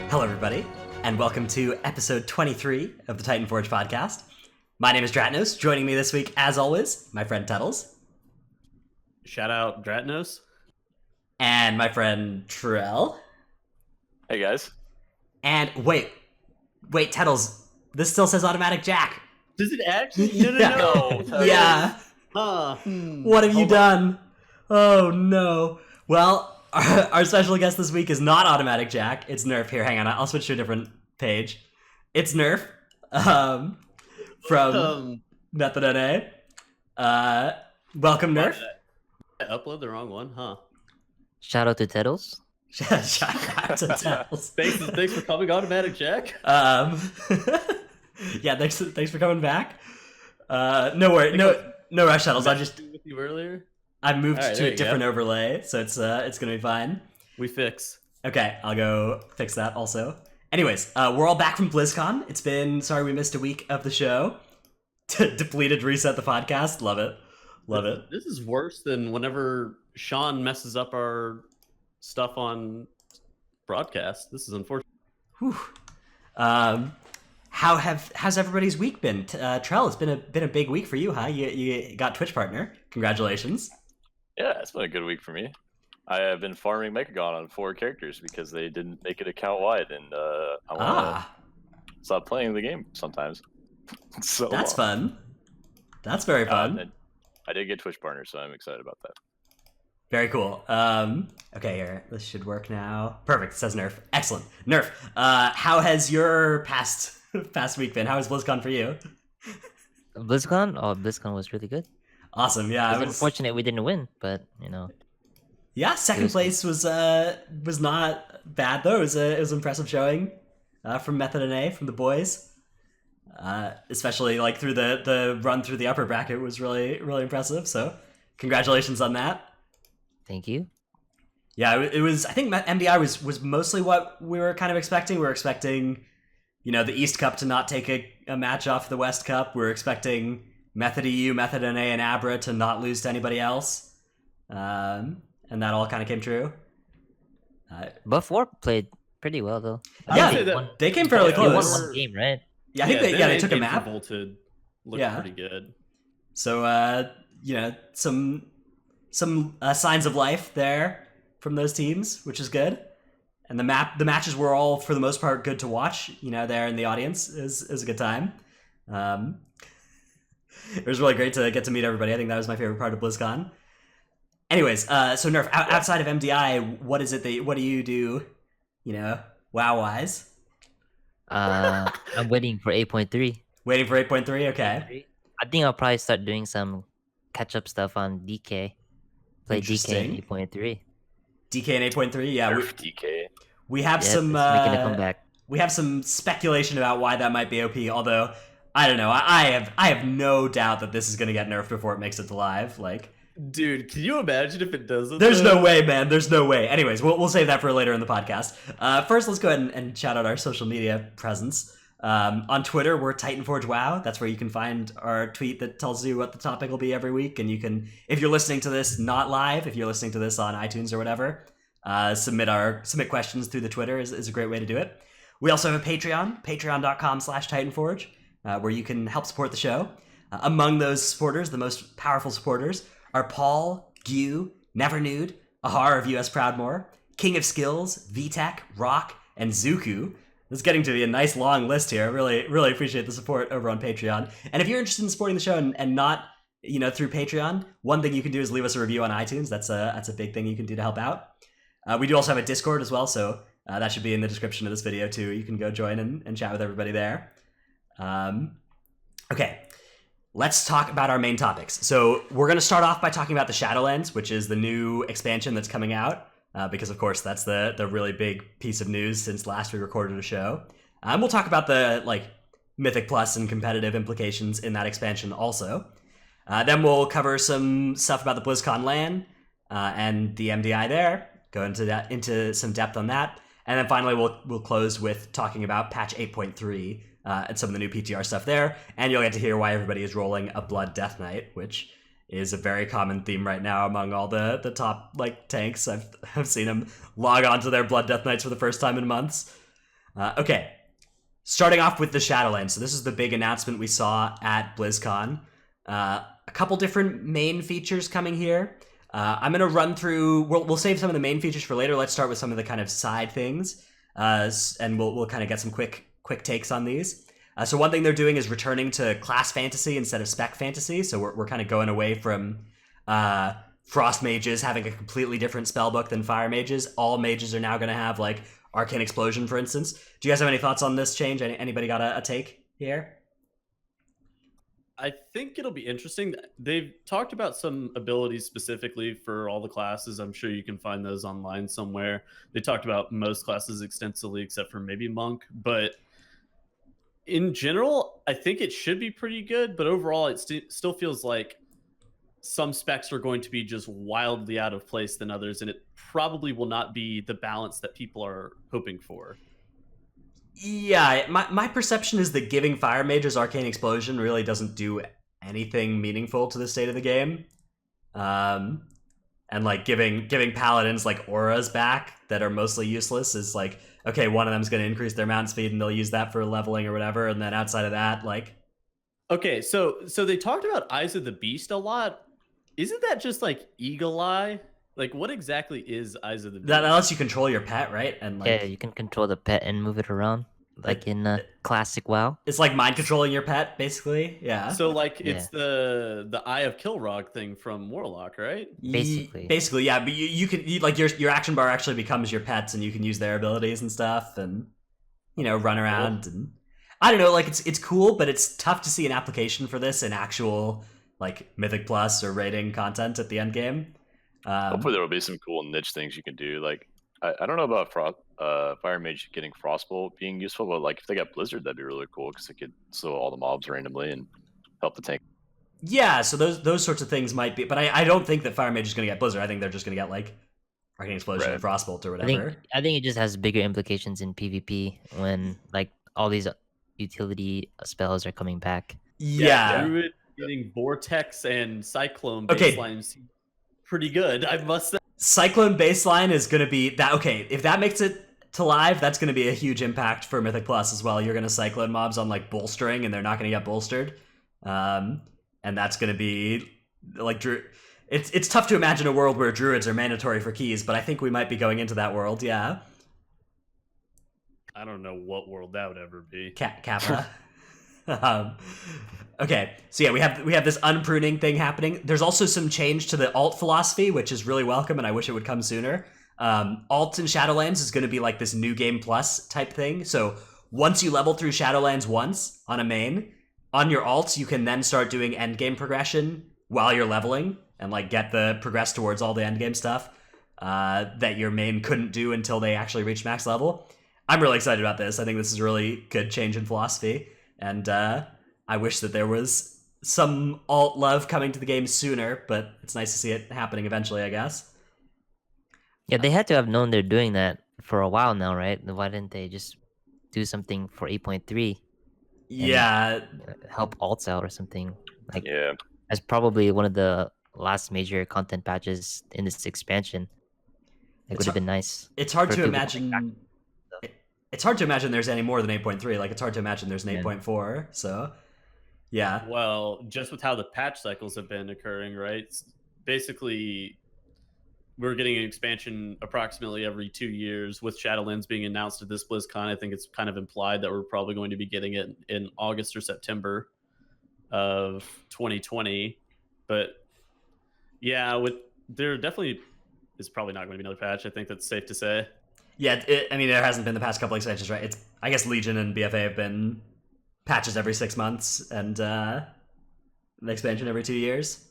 Hello, everybody, and welcome to episode 23 of the Titanforge podcast. My name is Dratnos. Joining me this week, as always, my friend Tuttles. Shout out Dratnos. And my friend Trell. Hey, guys. And wait, Tuttles, this still says automatic jack. Does it actually? No. No. Yeah. Huh. What have you done? Oh, no. Well, our special guest this week is not automatic jack. It's Nerf. Here, hang on. I'll switch to a different page. It's Nerf from Method NA. Welcome, Nerf. I upload the wrong one, huh? Shout out to Teddles. Shout out to Tuttles. Thanks for coming, automatic jack. Yeah, thanks for coming back. No worry, no rush, Tuttles. I just with you earlier. I moved Alright, to there a you different go. overlay, so it's gonna be fine. We fix. Okay, I'll go fix that also. Anyways, we're all back from BlizzCon. It's been sorry we missed a week of the show. Depleted, reset the podcast. Love it. This is worse than whenever Sean messes up our stuff on broadcast. This is unfortunate. Whew. How's everybody's week been? Trell, it's been a big week for you, huh? You got Twitch partner. Congratulations. Yeah, it's been a good week for me. I have been farming Mechagon on 4 characters because they didn't make it account wide, and I want to stop playing the game sometimes. So That's fun. That's very fun. and I did get Twitch partner, so I'm excited about that. Very cool. Okay, here. This should work now. Perfect. It says Nerf. Excellent. Nerf, how has your past week been? How has BlizzCon for you? BlizzCon? Oh, BlizzCon was really good. Awesome. Yeah, It's unfortunate we didn't win, but you know. Yeah, second place was not bad though. It was an impressive showing from Method NA, from the boys. Especially like through the run through the upper bracket was really impressive. So congratulations on that. Thank you. Yeah, it was. I think MDI was mostly what we were kind of expecting. We were expecting, the East Cup to not take a match off the West Cup. We were expecting Method EU, Method NA, and Abra to not lose to anybody else. And that all kind of came true. Buff 4 played pretty well though. Yeah, they came fairly They won close. one game, right? Yeah, I think they took a map. Volted looked Yeah. pretty good. So some signs of life there from those teams, which is good. And the matches were all for the most part good to watch. There in the audience is a good time. It was really great to get to meet everybody. I think that was my favorite part of BlizzCon. Anyways, so Nerf, outside of MDI, what do you do? WoW wise. I'm waiting for 8.3. Waiting for 8.3. Okay. I think I'll probably start doing some catch-up stuff on DK. Play DK in 8.3. DK and 8.3. Yeah, Nerf DK. we have Yeah, some. it's making a comeback. We have some speculation about why that might be OP. Although I don't know. I have no doubt that this is going to get nerfed before it makes it to live. Like, Dude, can you imagine if it doesn't? there's no way, man. There's no way. Anyways, we'll save that for later in the podcast. First, let's go ahead and shout out our social media presence. On Twitter, we're Titanforge WoW. That's where you can find our tweet that tells you what the topic will be every week. And you can, if you're listening to this not live, if you're listening to this on iTunes or whatever, submit questions through the Twitter is a great way to do it. We also have a Patreon, patreon.com/Titanforge, where you can help support the show. Among those supporters, the most powerful supporters are Paul, Gu, Never Nude, Ahar of US Proudmore, King of Skills, VTech, Rock, and Zuku. It's getting to be a nice long list here. I really appreciate the support over on Patreon. And if you're interested in supporting the show and not, through Patreon, one thing you can do is leave us a review on iTunes. That's a big thing you can do to help out. We do also have a Discord as well, so that should be in the description of this video too. You can go join and chat with everybody there. Okay. Let's talk about our main topics. So we're going to start off by talking about the Shadowlands, which is the new expansion that's coming out, because of course that's the really big piece of news since last we recorded a show. We'll talk about the Mythic Plus and competitive implications in that expansion also. Then we'll cover some stuff about the BlizzCon LAN and the MDI there, go into some depth on that, and then finally we'll close with talking about patch 8.3. And some of the new PTR stuff there, and you'll get to hear why everybody is rolling a Blood Death Knight, which is a very common theme right now among all the top tanks. I've seen them log on to their Blood Death Knights for the first time in months. Okay, starting off with the Shadowlands. So this is the big announcement we saw at BlizzCon. A couple different main features coming here. I'm going to run through. We'll save some of the main features for later. Let's start with some of the kind of side things, and we'll kind of get some quick takes on these. So one thing they're doing is returning to class fantasy instead of spec fantasy. So we're kind of going away from frost mages having a completely different spellbook than fire mages. All mages are now going to have like arcane explosion, for instance. Do you guys have any thoughts on this change? Anybody got a take here? I think it'll be interesting. They've talked about some abilities specifically for all the classes. I'm sure you can find those online somewhere. They talked about most classes extensively except for maybe Monk, but in general, I think it should be pretty good, but overall it still feels like some specs are going to be just wildly out of place than others, and it probably will not be the balance that people are hoping for. Yeah, my perception is that giving fire mages arcane explosion really doesn't do anything meaningful to the state of the game. And like giving paladins like auras back that are mostly useless is like, okay, one of them's going to increase their mount speed and they'll use that for leveling or whatever, and then outside of that, like, okay, so they talked about Eyes of the Beast a lot. Isn't that just like Eagle Eye? Like, what exactly is Eyes of the Beast? That lets you control your pet, right? And like, Yeah, you can control the pet and move it around, like in classic WoW. it's like mind controlling your pet, basically. Yeah. So like it's the Eye of Kilrog thing from Warlock, right? Basically, yeah. But you can like your action bar actually becomes your pets, and you can use their abilities and stuff, and run around. And I don't know, like it's cool, but it's tough to see an application for this in actual like Mythic Plus or rating content at the end game. Hopefully there will be some cool niche things you can do. Like I don't know about Fire Mage getting Frostbolt being useful, but like if they got Blizzard, that'd be really cool because it could slow all the mobs randomly and help the tank. Yeah, so those sorts of things might be, but I don't think that Fire Mage is going to get Blizzard. I think they're just going to get like Arcane Explosion and Frostbolt or whatever. I think it just has bigger implications in PvP when like all these utility spells are coming back. Yeah. Druid getting Vortex and Cyclone baselines pretty good, I must say. Cyclone baseline is going to be that. Okay, if that makes it to live, that's going to be a huge impact for Mythic Plus as well. You're going to Cyclone mobs on like bolstering, and they're not going to get bolstered, and that's going to be like It's tough to imagine a world where druids are mandatory for keys, but I think we might be going into that world. Yeah. I don't know what world that would ever be. Kappa. Okay, so yeah, we have this unpruning thing happening. There's also some change to the alt philosophy, which is really welcome, and I wish it would come sooner. Alt in Shadowlands is going to be like this new game plus type thing. So once you level through Shadowlands once on a main, on your alts, you can then start doing end game progression while you're leveling and like get the progress towards all the end game stuff that your main couldn't do until they actually reached max level. I'm really excited about this. I think this is a really good change in philosophy. And I wish that there was some alt love coming to the game sooner, but it's nice to see it happening eventually, I guess. Yeah, they had to have known they're doing that for a while now, right? Why didn't they just do something for 8.3? Yeah. Help alts out or something. Like, yeah. That's probably one of the last major content patches in this expansion. It would have been nice. It's hard to imagine. It's hard to imagine there's any more than 8.3. Like, it's hard to imagine there's an 8.4. So, yeah. Well, just with how the patch cycles have been occurring, right? Basically, we're getting an expansion approximately every 2 years. With Shadowlands being announced at this BlizzCon, I think it's kind of implied that we're probably going to be getting it in August or September of 2020. But yeah, there definitely is probably not going to be another patch. I think that's safe to say. Yeah, I mean, there hasn't been the past couple expansions, right? I guess Legion and BFA have been patches every 6 months and an expansion every 2 years.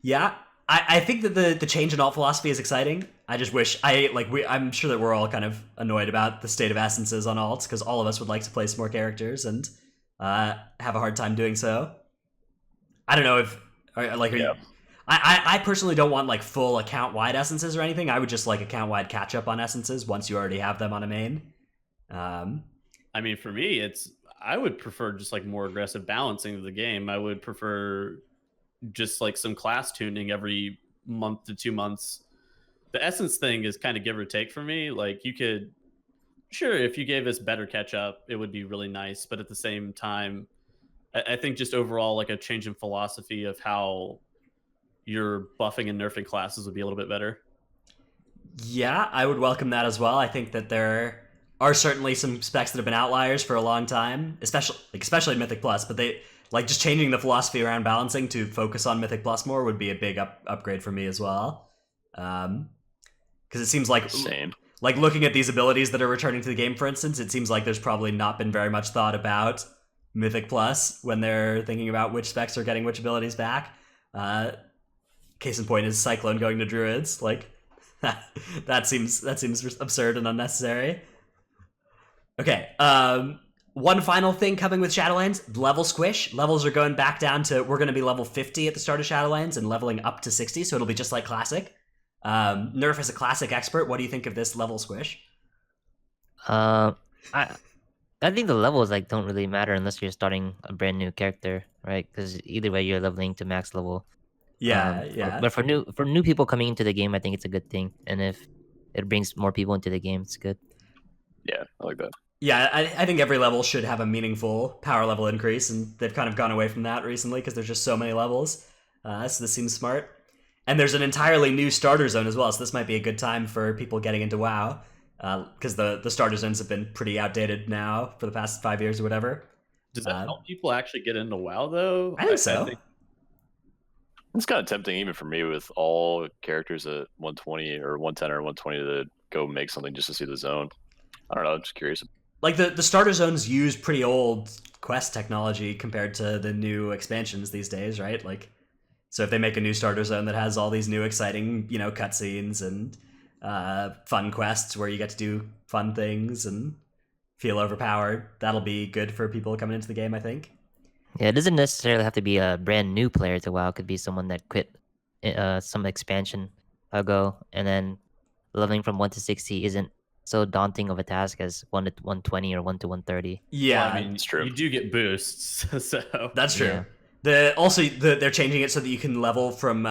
Yeah, I think that the change in alt philosophy is exciting. I just wish I'm sure that we're all kind of annoyed about the state of essences on alts because all of us would like to play some more characters and have a hard time doing so. I don't know if I personally don't want like full account-wide essences or anything. I would just like account-wide catch-up on essences once you already have them on a main. I mean, for me, I would prefer just like more aggressive balancing of the game. I would prefer just like some class tuning every month to 2 months. The essence thing is kind of give or take for me. Like you could sure, if you gave us better catch up, it would be really nice. But at the same time, I think just overall, like a change in philosophy of how you're buffing and nerfing classes would be a little bit better. Yeah, I would welcome that as well. I think that there are certainly some specs that have been outliers for a long time, especially in Mythic Plus. But they like just changing the philosophy around balancing to focus on Mythic Plus more would be a big upgrade for me as well. Because it seems like Same. like looking at these abilities that are returning to the game, for instance, it seems like there's probably not been very much thought about Mythic Plus when they're thinking about which specs are getting which abilities back. Case in point is Cyclone going to Druids. Like that seems absurd and unnecessary. Okay. One final thing coming with Shadowlands, level squish. Levels are going back down to, we're going to be level 50 at the start of Shadowlands and leveling up to 60, so it'll be just like Classic. Nerf is a Classic expert. What do you think of this level squish? I think the levels like don't really matter unless you're starting a brand new character, right? Because either way, you're leveling to max level. Yeah. But for new people coming into the game, I think it's a good thing, and if it brings more people into the game, it's good. Yeah, I like that. Yeah, I think every level should have a meaningful power level increase, and they've kind of gone away from that recently because there's just so many levels. So this seems smart. And there's an entirely new starter zone as well, so this might be a good time for people getting into WoW, because the starter zones have been pretty outdated now for the past 5 years or whatever. Does that help people actually get into WoW, though? I think so. It's kind of tempting even for me with all characters at 120 or 110 or 120 to go make something just to see the zone. I don't know, I'm just curious. Like the starter zones use pretty old quest technology compared to the new expansions these days, right? Like, so if they make a new starter zone that has all these new exciting, cutscenes and fun quests where you get to do fun things and feel overpowered, that'll be good for people coming into the game, I think. Yeah, it doesn't necessarily have to be a brand new player to WoW. It could be someone that quit some expansion ago, and then leveling from 1 to 60 isn't so daunting of a task as 1 to 120 or 1 to 130. Yeah, well, I mean, it's true. You do get boosts, so that's true. Yeah. They're changing it so that you can level from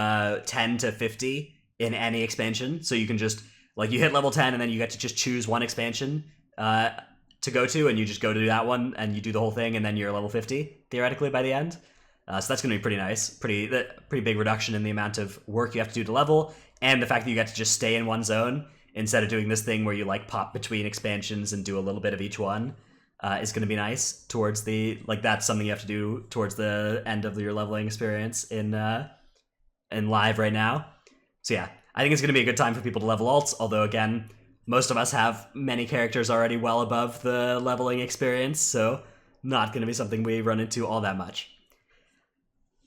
10 to 50 in any expansion. So you can just you hit level 10 and then you get to just choose one expansion to go to, and you just go to that one and you do the whole thing, and then you're level 50 theoretically by the end. So that's going to be pretty nice. Pretty big reduction in the amount of work you have to do to level, and the fact that you get to just stay in one zone instead of doing this thing where you pop between expansions and do a little bit of each one. Is going to be nice towards the that's something you have to do towards the end of your leveling experience in live right now. So yeah, I think it's going to be a good time for people to level alts. Although again, most of us have many characters already well above the leveling experience, so not going to be something we run into all that much.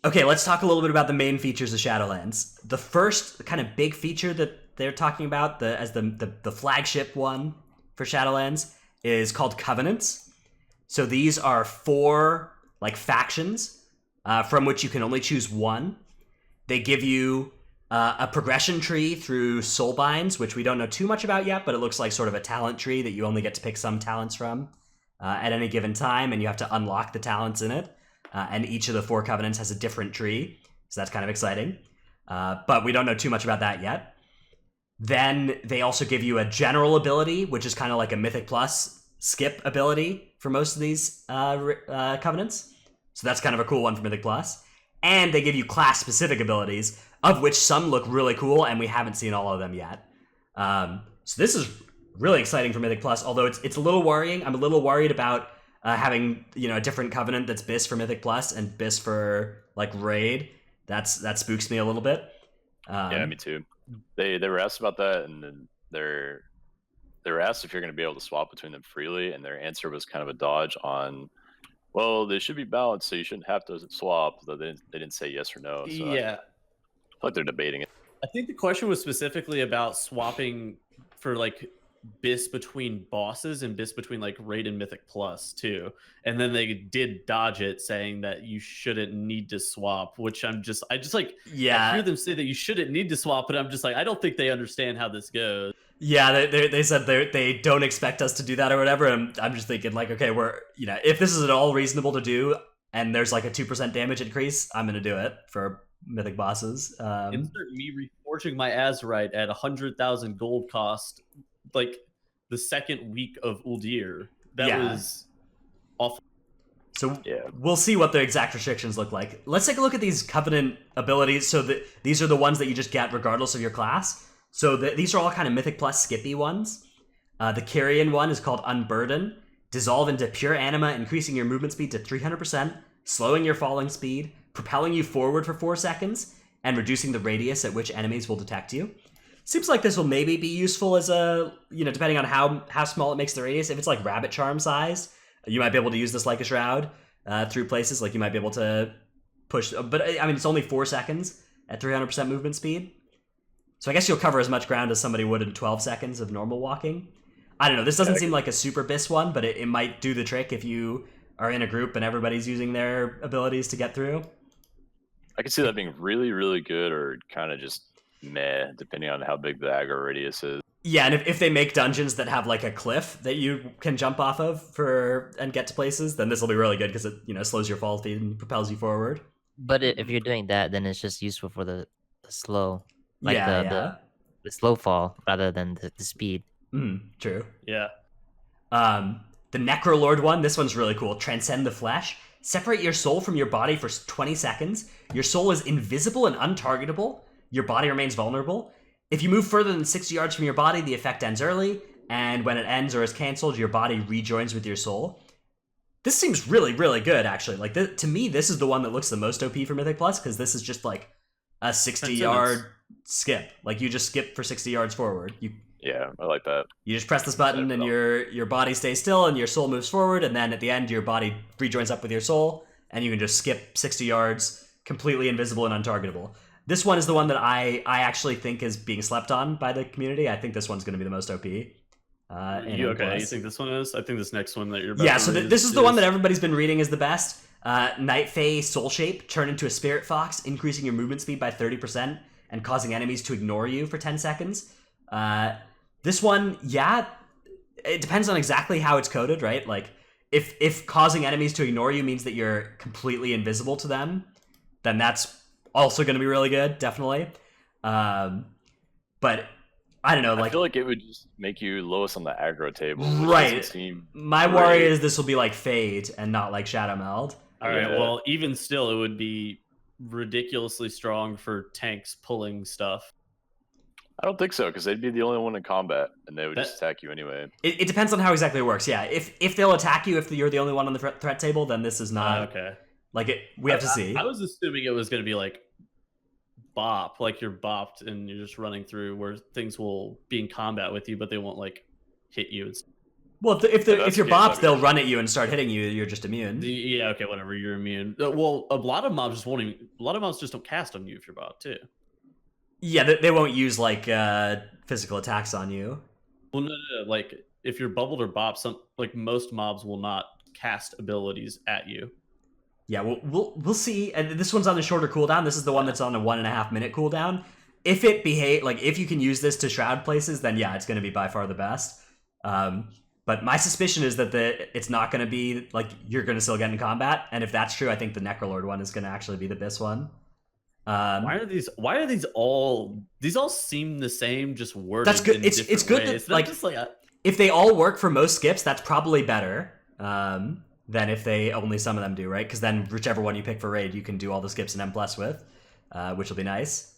Okay, let's talk a little bit about the main features of Shadowlands. The first kind of big feature that they're talking about, as the flagship one for Shadowlands, is called Covenants. So these are 4 factions from which you can only choose one. They give you a progression tree through soulbinds, which we don't know too much about yet, but it looks like sort of a talent tree that you only get to pick some talents from at any given time, and you have to unlock the talents in it. And each of the 4 covenants has a different tree, so that's kind of exciting. But we don't know too much about that yet. Then they also give you a general ability, which is kind of like a Mythic Plus skip ability for most of these covenants. So that's kind of a cool one for Mythic Plus. And they give you class-specific abilities, of which some look really cool, and we haven't seen all of them yet. So this is really exciting for Mythic Plus, although it's a little worrying. I'm a little worried about having a different covenant that's BIS for Mythic Plus and BIS for Raid. That spooks me a little bit. Yeah, me too. They were asked about that, and then they were asked if you're going to be able to swap between them freely, and their answer was kind of a dodge on, well, they should be balanced, so you shouldn't have to swap. They didn't say yes or no. So yeah, I feel like they're debating it. I think the question was specifically about swapping for BIS between bosses and BIS between Raid and Mythic Plus too, and then they did dodge it, saying that you shouldn't need to swap. Which I hear them say that you shouldn't need to swap, but I'm just I don't think they understand how this goes. Yeah, they said they don't expect us to do that or whatever, and I'm just thinking okay, we're if this is at all reasonable to do, and there's a 2% damage increase, I'm gonna do it for Mythic bosses. Insert me reforging my Azurite at 100,000 gold cost. the second week of Uldir. That Yeah. was awful. So Yeah. we'll see what the exact restrictions look like. Let's take a look at these Covenant abilities. So these are the ones that you just get regardless of your class. So these are all kind of Mythic Plus skippy ones. The Carrion one is called Unburden. Dissolve into pure anima, increasing your movement speed to 300%, slowing your falling speed, propelling you forward for 4 seconds, and reducing the radius at which enemies will detect you. Seems like this will maybe be useful as a, depending on how small it makes the radius. If it's like Rabbit Charm sized, you might be able to use this like a Shroud through places. Like you might be able to push, but I mean, it's only 4 seconds at 300% movement speed. So I guess you'll cover as much ground as somebody would in 12 seconds of normal walking. I don't know. This doesn't seem like a super bis one, but it might do the trick if you are in a group and everybody's using their abilities to get through. I can see that being really, really good or kind of just meh, depending on how big the aggro radius is. Yeah, and if they make dungeons that have like a cliff that you can jump off of and get to places, then this will be really good because it slows your fall speed and propels you forward. But if you're doing that, then it's just useful for the slow, like yeah. the slow fall rather than the speed. True. Yeah. The Necrolord one, this one's really cool. Transcend the flesh. Separate your soul from your body for 20 seconds. Your soul is invisible and untargetable. Your body remains vulnerable. If you move further than 60 yards from your body, the effect ends early, and when it ends or is cancelled, your body rejoins with your soul. This seems really, really good, actually. Like, to me, this is the one that looks the most OP for Mythic Plus, because this is just like a 60-yard skip. Like, you just skip for 60 yards forward. Yeah, I like that. You just press this button and your body stays still and your soul moves forward, and then at the end your body rejoins up with your soul, and you can just skip 60 yards completely invisible and untargetable. This one is the one that I actually think is being slept on by the community. I think this one's going to be the most OP. You think this one is? I think this next one that you're about yeah, to so read this is the one that everybody's been reading is the best. Night Fae Soul Shape, turn into a Spirit Fox, increasing your movement speed by 30% and causing enemies to ignore you for 10 seconds. This one, yeah, it depends on exactly how it's coded, right? Like, if causing enemies to ignore you means that you're completely invisible to them, then that's also going to be really good, definitely. But I don't know, like, I feel like it would just make you lowest on the aggro table. Right. My worry is this will be like Fade and not like Shadow Meld. All right. Well, even still, it would be ridiculously strong for tanks pulling stuff. I don't think so, because they'd be the only one in combat, and they would just attack you anyway. It depends on how exactly it works. Yeah, if they'll attack you if you're the only one on the threat table, then this is not okay. Like we have to see. I was assuming it was going to be like bop, like you're bopped and you're just running through where things will be in combat with you, but they won't like hit you. Well, if you're bopped, they'll run at you and start hitting you. You're just immune. Yeah, okay, whatever. You're immune. Well, a lot of mobs just don't cast on you if you're bopped too. Yeah, they won't use like physical attacks on you. Well, no. Like if you're bubbled or bopped, most mobs will not cast abilities at you. Yeah, we'll see. And this one's on a shorter cooldown. This is the one that's on a 1.5 minute cooldown. If it if you can use this to shroud places, then yeah, it's going to be by far the best. But my suspicion is that it's not going to be like you're going to still get in combat. And if that's true, I think the Necrolord one is going to actually be the best one. Why are these all seem the same, just worded? That's good. It's good ways. that if they all work for most skips, that's probably better than if they only some of them do, right? Because then whichever one you pick for raid, you can do all the skips in M+ with, which will be nice.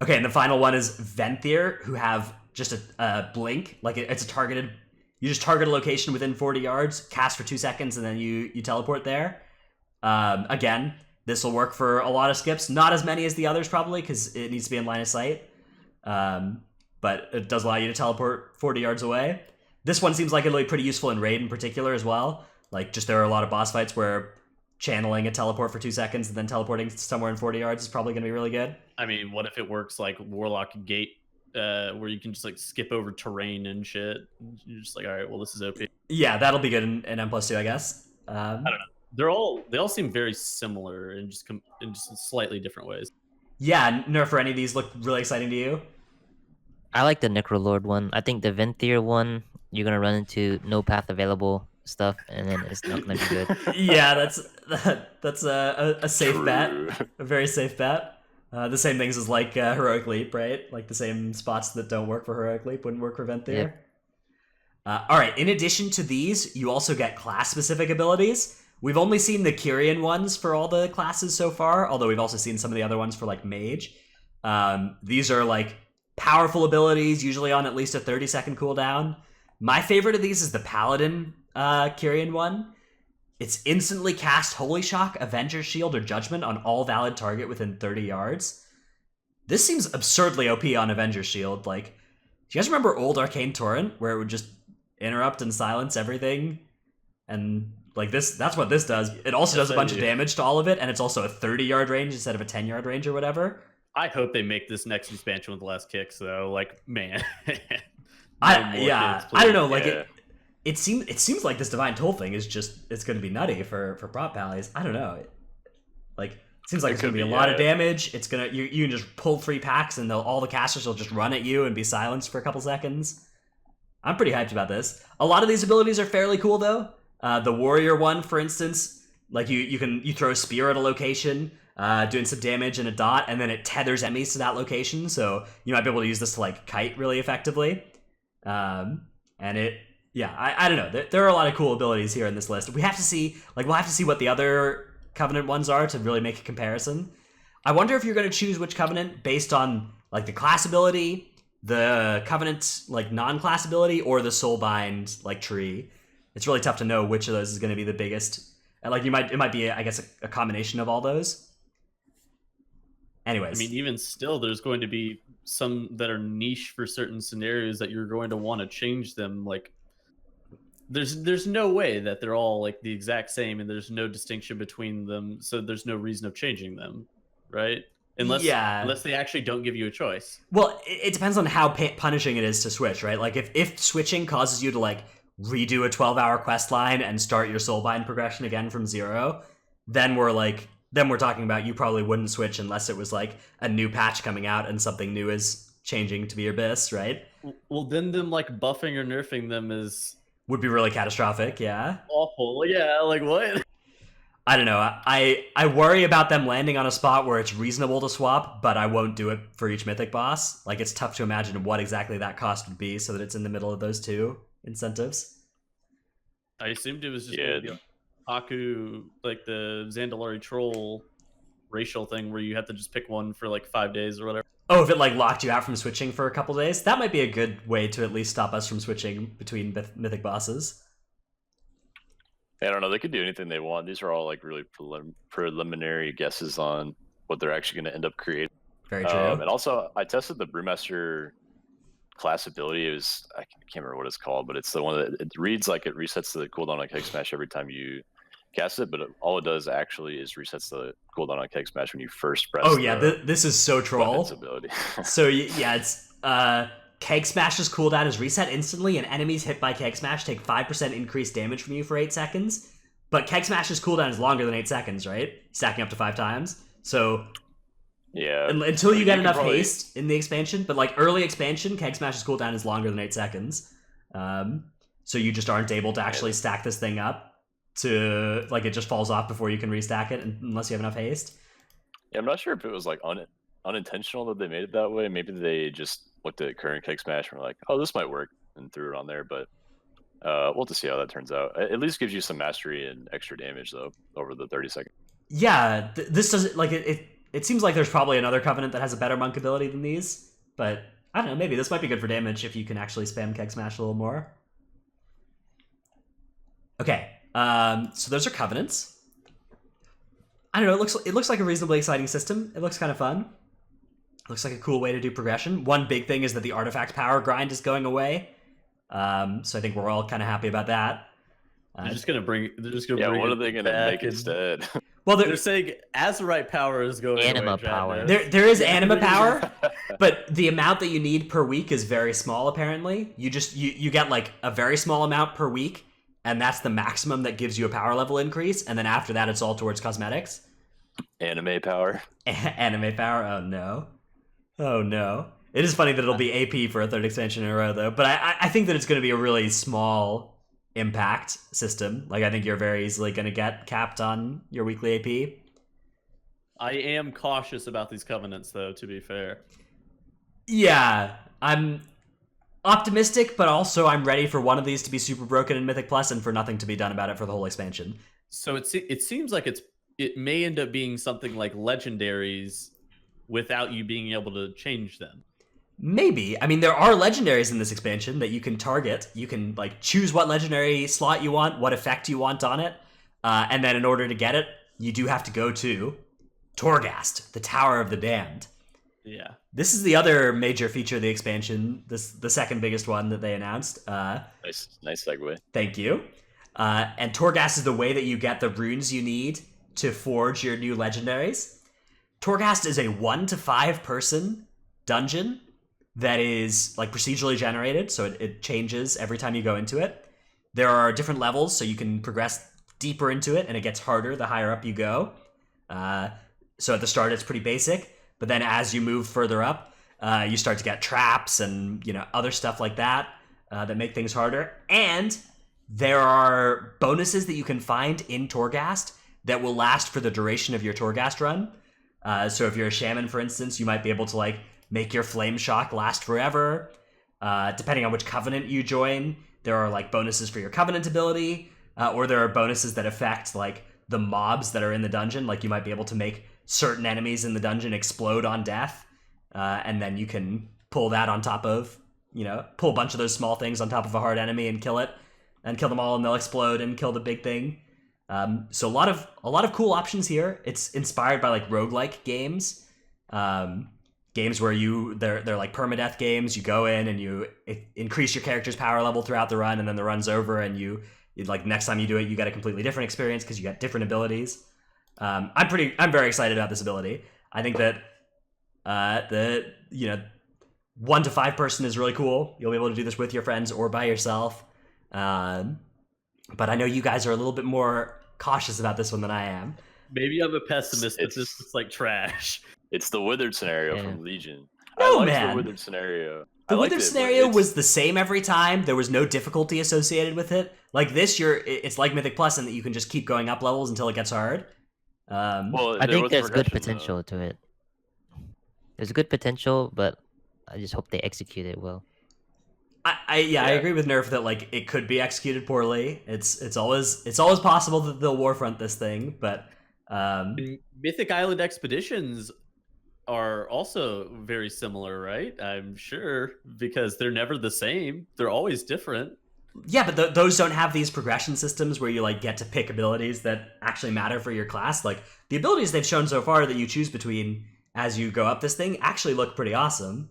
Okay, and the final one is Venthyr, who have just a blink, like it's a targeted. You just target a location within 40 yards, cast for 2 seconds, and then you teleport there. Again. This will work for a lot of skips. Not as many as the others, probably, because it needs to be in line of sight. But it does allow you to teleport 40 yards away. This one seems like it'll be pretty useful in raid in particular as well. Like, just there are a lot of boss fights where channeling a teleport for 2 seconds and then teleporting somewhere in 40 yards is probably going to be really good. I mean, what if it works like Warlock Gate, where you can just like skip over terrain and shit? You're just like, all right, well, this is OP. Yeah, that'll be good in M+2, I guess. I don't know. They all seem very similar in just slightly different ways. Yeah, Nerf, for any of these look really exciting to you? I like the Necrolord one. I think the Venthyr one, you're gonna run into no path available stuff, and then it's not gonna be good. Yeah, that's a safe bet, a very safe bet. The same things as like Heroic Leap, right? Like the same spots that don't work for Heroic Leap wouldn't work for Venthyr. All right, in addition to these, you also get class-specific abilities. We've only seen the Kyrian ones for all the classes so far, although we've also seen some of the other ones for like Mage. These are like powerful abilities, usually on at least a 30-second cooldown. My favorite of these is the Paladin Kyrian one. It's instantly cast Holy Shock, Avenger's Shield, or Judgment on all valid target within 30 yards. This seems absurdly OP on Avenger's Shield. Like, do you guys remember old Arcane Torrent, where it would just interrupt and silence everything? And like this, that's what this does. It also does a bunch of damage to all of it, and it's also a 30-yard range instead of a 10-yard range or whatever. I hope they make this next expansion with less kicks, though. Like, man. I don't know. Like, it seems like this Divine Toll thing is just, it's going to be nutty for prop pallies. I don't know. It seems like it's going to be a lot of damage. It's gonna you can just pull 3 packs and all the casters will just run at you and be silenced for a couple seconds. I'm pretty hyped about this. A lot of these abilities are fairly cool though. The Warrior one, for instance, like you throw a spear at a location, doing some damage in a dot, and then it tethers enemies to that location. So you might be able to use this to like kite really effectively. And it. Yeah, I don't know. There are a lot of cool abilities here in this list. We'll have to see what the other Covenant ones are to really make a comparison. I wonder if you're going to choose which Covenant based on like the class ability, the Covenant like non-class ability, or the Soulbind like tree. It's really tough to know which of those is going to be the biggest. And like it might be I guess a combination of all those. Anyways, I mean, even still, there's going to be some that are niche for certain scenarios that you're going to want to change them. Like, there's no way that they're all like the exact same, and there's no distinction between them, so there's no reason of changing them, right? Unless they actually don't give you a choice. Well, it depends on how punishing it is to switch, right? Like if switching causes you to like redo a 12-hour quest line and start your Soulbind progression again from 0, then we're talking about you probably wouldn't switch unless it was like a new patch coming out and something new is changing to the Abyss, right? Well, then them like buffing or nerfing them would be really catastrophic, yeah. Awful, yeah. Like what? I don't know. I worry about them landing on a spot where it's reasonable to swap, but I won't do it for each Mythic boss. Like, it's tough to imagine what exactly that cost would be so that it's in the middle of those two incentives. I assumed it was just gonna be like Haku, like the Zandalari troll racial thing where you have to just pick one for like 5 days or whatever. Oh, if it like locked you out from switching for a couple days? That might be a good way to at least stop us from switching between Mythic bosses. I don't know. They could do anything they want. These are all like really preliminary guesses on what they're actually going to end up creating. Very true. And also, I tested the Brewmaster class ability. It was, I can't remember what it's called, but it's the one that it reads like it resets the cooldown on Keg Smash every time you cast it, but all it does actually is resets the cooldown on Keg Smash when you first press. Oh yeah, this is so troll. Ability. So yeah, it's Keg Smash's cooldown is reset instantly, and enemies hit by Keg Smash take 5% increased damage from you for 8 seconds. But Keg Smash's cooldown is longer than 8 seconds, right? Stacking up to 5 times. So yeah, until you get enough haste in the expansion, but like early expansion, Keg Smash's cooldown is longer than 8 seconds. So you just aren't able to actually stack this thing up. To like, it just falls off before you can restack it unless you have enough haste. Yeah, I'm not sure if it was like unintentional that they made it that way. Maybe they just looked at current Keg Smash and were like, "Oh, this might work," and threw it on there. But we'll have to see how that turns out. It at least gives you some mastery and extra damage though over the 30 seconds. Yeah, this doesn't like it. It seems like there's probably another Covenant that has a better monk ability than these, but I don't know. Maybe this might be good for damage if you can actually spam Keg Smash a little more. Okay. So those are Covenants. I don't know, it looks like a reasonably exciting system. It looks kind of fun. It looks like a cool way to do progression. One big thing is that the artifact power grind is going away. So I think we're all kind of happy about that. They're just gonna bring. Yeah, what are they gonna make instead? Well, they're saying Azurite power is going. Anima away, power. There is anima power, but the amount that you need per week is very small. Apparently, you get like a very small amount per week. And that's the maximum that gives you a power level increase. And then after that, it's all towards cosmetics. Anime power. Anime power? Oh, no. Oh, no. It is funny that it'll be AP for a third expansion in a row, though. But I think that it's going to be a really small impact system. Like, I think you're very easily going to get capped on your weekly AP. I am cautious about these Covenants, though, to be fair. Yeah, Optimistic, but also I'm ready for one of these to be super broken in Mythic Plus and for nothing to be done about it for the whole expansion. So it seems like it may end up being something like legendaries without you being able to change them. Maybe. I mean, there are legendaries in this expansion that you can target. You can like choose what legendary slot you want, what effect you want on it, and then in order to get it, you do have to go to Torghast, the Tower of the Damned. Yeah. This is the other major feature of the expansion. The second biggest one that they announced. Nice segue. Thank you. And Torghast is the way that you get the runes you need to forge your new legendaries. Torghast is a 1 to 5 person dungeon that is like procedurally generated, so it changes every time you go into it. There are different levels, so you can progress deeper into it, and it gets harder the higher up you go. So at the start, it's pretty basic, but then as you move further up, you start to get traps and other stuff like that that make things harder. And there are bonuses that you can find in Torghast that will last for the duration of your Torghast run. So if you're a shaman, for instance, you might be able to like make your flame shock last forever. Depending on which covenant you join, there are like bonuses for your covenant ability, or there are bonuses that affect like the mobs that are in the dungeon. Like you might be able to make certain enemies in the dungeon explode on death, and then you can pull that on top of, pull a bunch of those small things on top of a hard enemy and kill it, and kill them all, and they'll explode and kill the big thing. So a lot of cool options here. It's inspired by like roguelike games. Games where they're like permadeath games. You go in and you increase your character's power level throughout the run, and then the run's over, and you like next time you do it, you get a completely different experience because you got different abilities. I'm very excited about this ability. I think that the 1 to 5 person is really cool. You'll be able to do this with your friends or by yourself. But I know you guys are a little bit more cautious about this one than I am. Maybe I'm a pessimist, but this is like trash. It's the Withered scenario Yeah. from Legion. No, I liked man. the Withered scenario. The I liked Wither it, but scenario it's- was the same every time. There was no difficulty associated with it. Like this, it's like Mythic Plus in that you can just keep going up levels until it gets hard. Well, I there think was there's good progression, though. potential to it. There's good potential, but I just hope they execute it well. I Yeah. agree with Nerf that like it could be executed poorly. It's always possible that they'll warfront this thing, but And Mythic Island expeditions are also very similar, right? I'm sure, because they're never the same. They're always different. yeah, but those don't have these progression systems where you like get to pick abilities that actually matter for your class. Like the abilities they've shown so far that you choose between as you go up this thing actually look pretty awesome.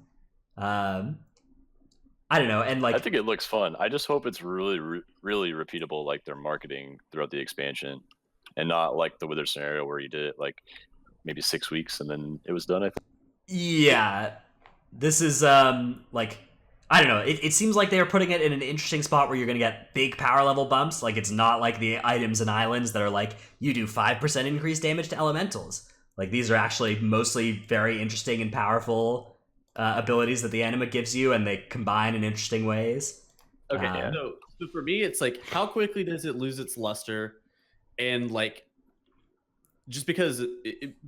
I don't know, and like I think it looks fun. I just hope it's really, really repeatable, like their marketing throughout the expansion, and not like the Wither scenario where you did it like maybe 6 weeks and then it was done. I think. yeah, this is like I don't know. It seems like they're putting it in an interesting spot where you're gonna get big power level bumps. Like it's not like the items and islands that are like you do 5% increased damage to elementals. Like these are actually mostly very interesting and powerful abilities that the anima gives you, and they combine in interesting ways. Okay, Uh, so for me, it's like how quickly does it lose its luster, and like just because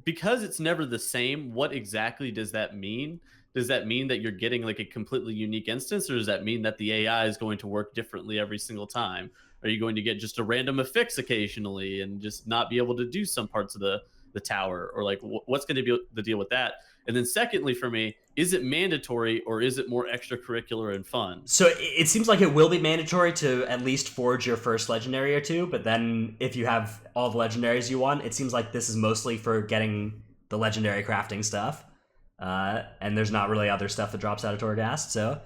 because it's never the same, what exactly does that mean? Does that mean that you're getting like a completely unique instance, or does that mean that the AI is going to work differently every single time? Are you going to get just a random affix occasionally and just not be able to do some parts of the tower, or like what's going to be the deal with that? And then secondly, for me, is it mandatory or is it more extracurricular and fun? So it seems like it will be mandatory to at least forge your first legendary or two, but then if you have all the legendaries you want, it seems like this is mostly for getting the legendary crafting stuff. And there's not really other stuff that drops out of Torghast, so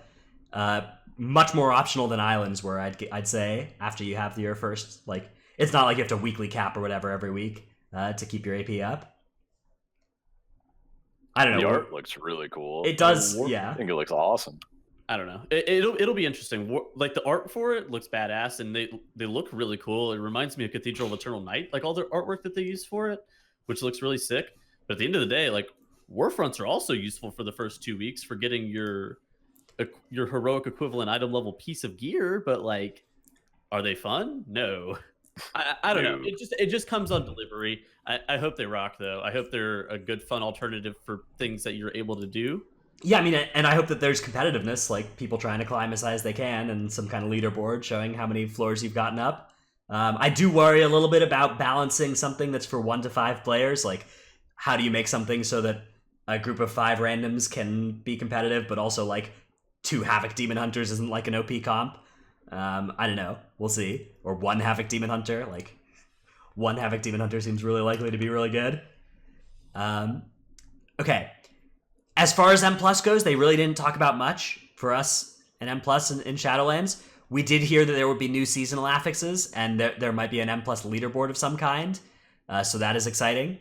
much more optional than islands were, I'd say, after you have your first, like, it's not like you have to weekly cap or whatever every week to keep your AP up. I don't know. The art looks really cool. It does, I yeah. think it looks awesome. I don't know. It'll be interesting. Like the art for it looks badass, and they look really cool. It reminds me of Cathedral of Eternal Night, like all the artwork that they use for it, which looks really sick. But at the end of the day, like warfronts are also useful for the first 2 weeks for getting your heroic equivalent item level piece of gear. But like, are they fun? No. I don't know. It just comes on delivery. I hope they rock though. I hope they're a good fun alternative for things that you're able to do. Yeah, I mean, and I hope that there's competitiveness, like people trying to climb as high as they can, and some kind of leaderboard showing how many floors you've gotten up. I do worry a little bit about balancing something that's for 1 to 5 players. Like, how do you make something so that a group of 5 randoms can be competitive, but also like 2 Havoc Demon Hunters isn't like an OP comp? I don't know. We'll see. Or 1 Havoc Demon Hunter. Like, 1 Havoc Demon Hunter seems really likely to be really good. Okay. As far as M Plus goes, they really didn't talk about much for us in M Plus in Shadowlands. We did hear that there would be new seasonal affixes, and there might be an M Plus leaderboard of some kind. So that is exciting.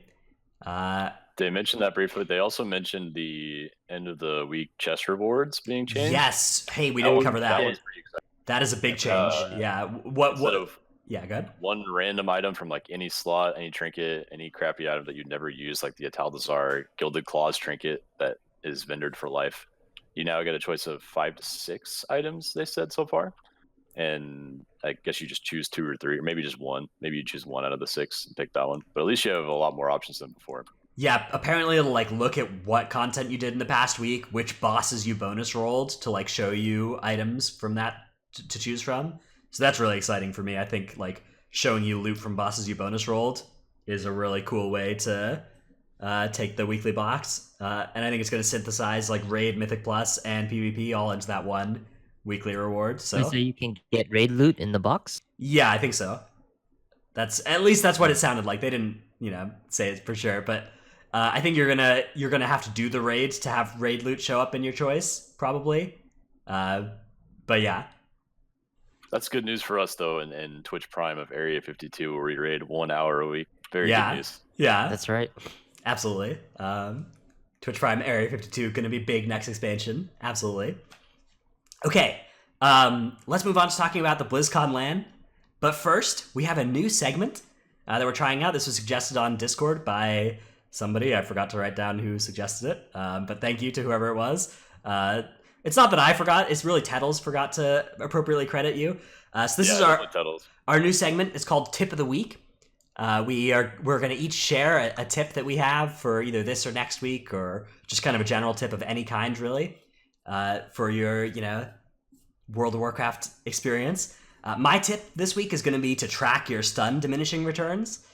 They mentioned that briefly. They also mentioned the end of the week chest rewards being changed. Yes. Hey, we didn't cover that. That was pretty exciting. That is a big change. Yeah. What? Instead of Yeah. Good. one random item from like any slot, any trinket, any crappy item that you'd never use, like the Ataldazar Gilded Claws trinket that is vendored for life. You now get a choice of 5 to 6 items, they said so far. And I guess you just choose 2 or 3, or maybe just 1. Maybe you choose 1 out of the 6 and pick that one. But at least you have a lot more options than before. Yeah, apparently it'll like look at what content you did in the past week, which bosses you bonus rolled to like show you items from that to choose from. So that's really exciting for me. I think like showing you loot from bosses you bonus rolled is a really cool way to take the weekly box. And I think it's going to synthesize like Raid, Mythic Plus, and PvP all into that one weekly reward. So you can get raid loot in the box? yeah, I think so. At least that's what it sounded like. They didn't, say it for sure, but I think you're gonna have to do the raid to have raid loot show up in your choice, probably. But yeah, that's good news for us though. In Twitch Prime of Area 52, where we raid 1 hour a week. Very good news. Yeah, That's right. absolutely. Twitch Prime Area 52 going to be big next expansion. Absolutely. Okay, let's move on to talking about the BlizzCon LAN. But first, we have a new segment that we're trying out. This was suggested on Discord by somebody. I forgot to write down who suggested it, but thank you to whoever it was. It's not that I forgot. It's really Tettles forgot to appropriately credit you. So this is our new segment. It's called Tip of the Week. We're going to each share a tip that we have for either this or next week, or just kind of a general tip of any kind, really, for your World of Warcraft experience. My tip this week is going to be to track your stun diminishing returns.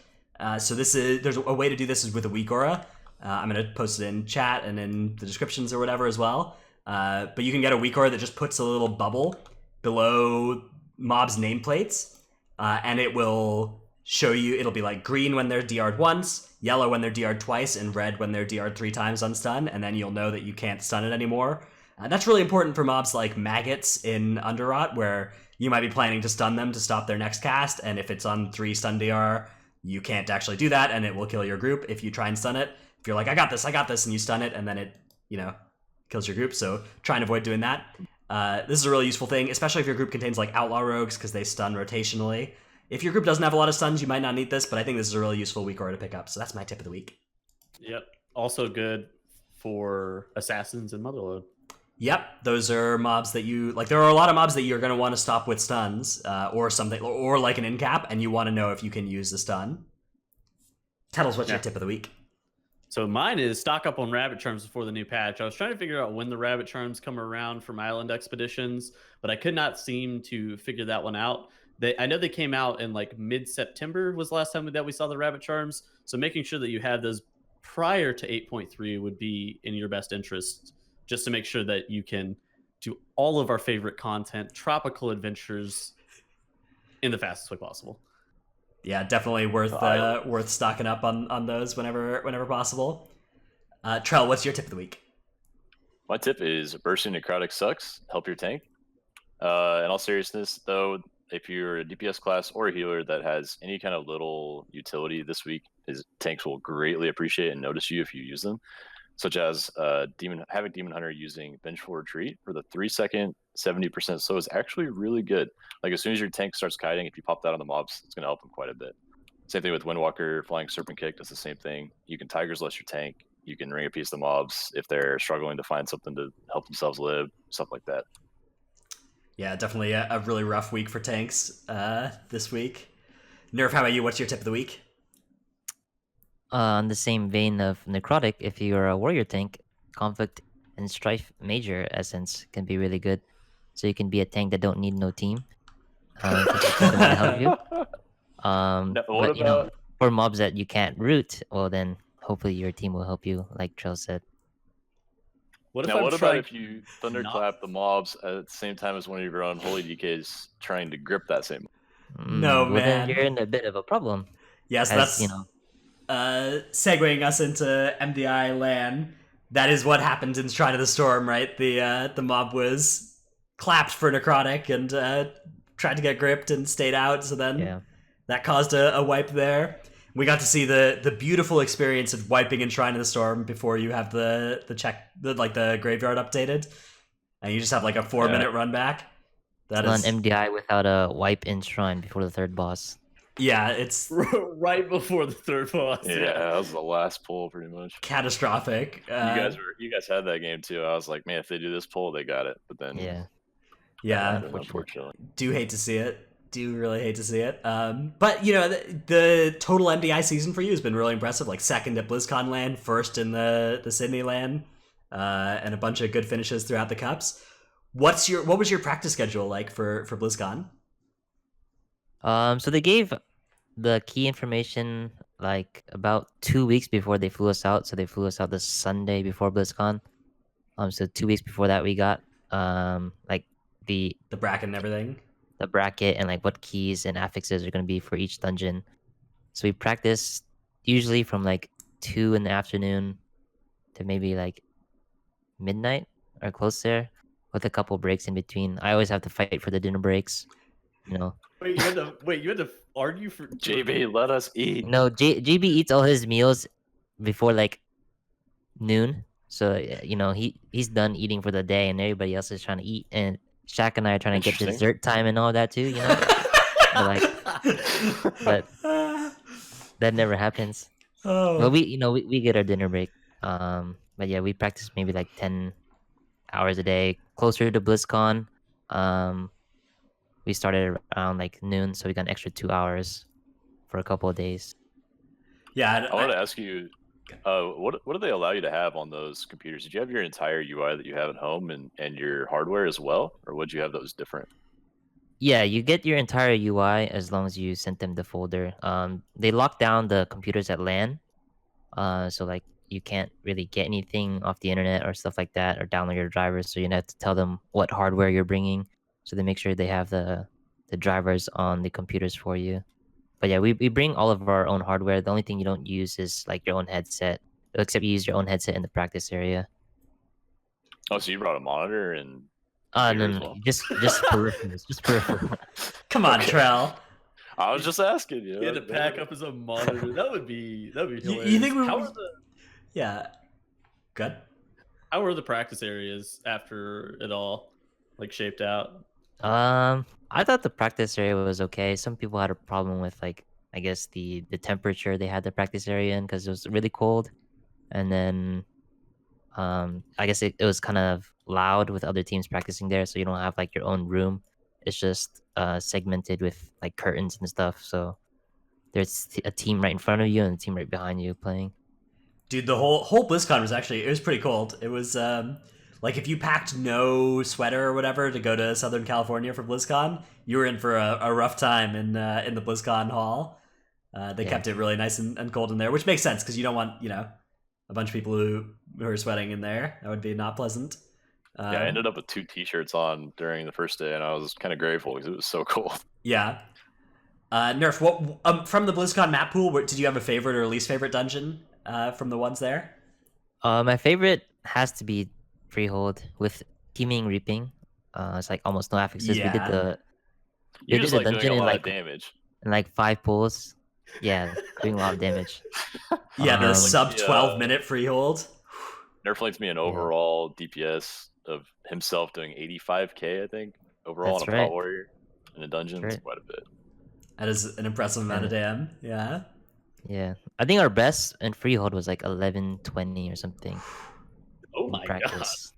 So there's a way to do this is with a weak aura. I'm going to post it in chat and in the descriptions or whatever as well. But you can get a weak aura that just puts a little bubble below mobs' nameplates, and it will show you. It'll be like green when they're DR'd once, yellow when they're DR'd twice, and red when they're DR'd 3 times on stun, and then you'll know that you can't stun it anymore. That's really important for mobs like maggots in Underrot, where you might be planning to stun them to stop their next cast, and if it's on 3 stun DR, you can't actually do that, and it will kill your group if you try and stun it. If you're like, I got this, and you stun it, and then it, kills your group, so try and avoid doing that. This is a really useful thing, especially if your group contains like outlaw rogues, because they stun rotationally. If your group doesn't have a lot of stuns, you might not need this, but I think this is a really useful weak aura to pick up, so that's my tip of the week. Yep. Also good for assassins and Motherlode. Yep, those are mobs that you like. There are a lot of mobs that you're going to want to stop with stuns, or something, or like an in-cap, and you want to know if you can use the stun. Tettles, what's your tip of the week? So mine is stock up on rabbit charms before the new patch. I was trying to figure out when the rabbit charms come around from island expeditions, but I could not seem to figure that one out. I know they came out in like mid-September was the last time that we saw the rabbit charms. So making sure that you have those prior to 8.3 would be in your best interest, just to make sure that you can do all of our favorite content, tropical adventures, in the fastest way possible. Yeah, definitely worth stocking up on those whenever possible. Trell, what's your tip of the week? My tip is bursting necrotic sucks. Help your tank. In all seriousness, though, if you're a DPS class or a healer that has any kind of little utility this week, tanks will greatly appreciate and notice you if you use them. Such as Havoc Demon Hunter using Vengeful Retreat for the 3-second 70% slow is actually really good. Like as soon as your tank starts kiting, if you pop that on the mobs, it's going to help them quite a bit. Same thing with Windwalker, Flying Serpent Kick does the same thing. You can Tiger's Lust your tank. You can Ring of Peace the mobs if they're struggling to find something to help themselves live, stuff like that. Yeah, definitely a really rough week for tanks this week. Nerf, how about you? What's your tip of the week? On the same vein of necrotic, if you're a warrior tank, Conflict and Strife Major Essence can be really good. So you can be a tank that don't need no team. Because your team don't want to help you. No, what But you know, about for mobs that you can't root, well then hopefully your team will help you, like Trail said. What if now? I'm What about trying if you not- thunderclap the mobs at the same time as one of your own holy DKs trying to grip that same? No, Well then you're man. in a bit of a problem. Yes, As you that's know, segueing us into MDI LAN. That is what happened in Shrine of the Storm, right? The mob was clapped for necrotic and tried to get gripped and stayed out. So then yeah. that caused a wipe there. We got to see the beautiful experience of wiping in Shrine of the Storm before you have the graveyard updated, and you just have like a 4-minute run back. That It's is on MDI without a wipe in Shrine before the third boss. yeah, it's right before the third boss. Yeah, that was the last pull pretty much. catastrophic. You guys had that game too. I was like, man, if they do this pull, they got it. But then Yeah. that yeah, happened, unfortunately. do hate to see it. Do really hate to see it. But you know, the total MDI season for you has been really impressive. Like second at BlizzCon LAN, first in the Sydney LAN, and a bunch of good finishes throughout the cups. What was your practice schedule like for BlizzCon? So they gave the key information like about 2 weeks before they flew us out. So they flew us out the Sunday before BlizzCon. So 2 weeks before that we got like the bracket and everything. the bracket and like what keys and affixes are gonna be for each dungeon. So we practice usually from like 2 in the afternoon to maybe like midnight or close there, with a couple breaks in between. I always have to fight for the dinner breaks. You know. Wait, you had to argue for JB, let us eat. No, JB eats all his meals before like noon. So you know he's done eating for the day, and everybody else is trying to eat. And Shaq and I are trying to get Interesting. dessert time and all that too. You know, but that never happens. oh, Well, we get our dinner break. But yeah, we practice maybe like 10 hours a day. Closer to BlizzCon, we started around like noon, so we got an extra 2 hours for a couple of days. yeah. I wanted to ask you, what do they allow you to have on those computers? Did you have your entire UI that you have at home and your hardware as well, or would you have those different? Yeah, you get your entire UI as long as you sent them the folder. They lock down the computers at LAN, so like you can't really get anything off the internet or stuff like that, or download your drivers. So you have to tell them what hardware you're bringing, so they make sure they have the drivers on the computers for you. But yeah, we bring all of our own hardware. The only thing you don't use is like your own headset, except you use your own headset in the practice area. Oh, so you brought a monitor and No, computer as no, well? just peripherals, just peripheral. Come on, Okay. Trell. I was just asking. You He had know, to pack up his own monitor. That would be hilarious. You think we how would- are the Yeah. Good. how are the practice areas after it all like shaped out? I thought the practice area was okay. Some people had a problem with like I guess the temperature they had the practice area in because it was really cold, and then I guess it was kind of loud with other teams practicing there, so you don't have like your own room. It's just segmented with like curtains and stuff. So there's a team right in front of you and a team right behind you playing. Dude, the whole BlizzCon was actually, it was pretty cold. It was like if you packed no sweater or whatever to go to Southern California for BlizzCon, you were in for a rough time in the BlizzCon hall. They kept it really nice and cold in there, which makes sense because you don't want a bunch of people who are sweating in there. That would be not pleasant. yeah, I ended up with 2 T-shirts on during the first day, and I was kind of grateful because it was so cold. Yeah. Nerf, what from the BlizzCon map pool? Did you have a favorite or least favorite dungeon from the ones there? My favorite has to be Freehold with Teaming Reaping. It's like almost no affixes. Yeah. We did the You They just did like the doing dungeon a in, lot like- of damage. in like 5 pulls. Yeah, doing a lot of damage. Yeah, the Um, sub the, 12-minute freehold. Nerf links me an overall DPS of himself doing 85k, I think, overall That's on a right. Pot Warrior in a dungeon. That's It's quite a bit. That is an impressive amount of damn. Yeah. Yeah, I think our best in Freehold was like 11:20 or something. Oh in my god. practice.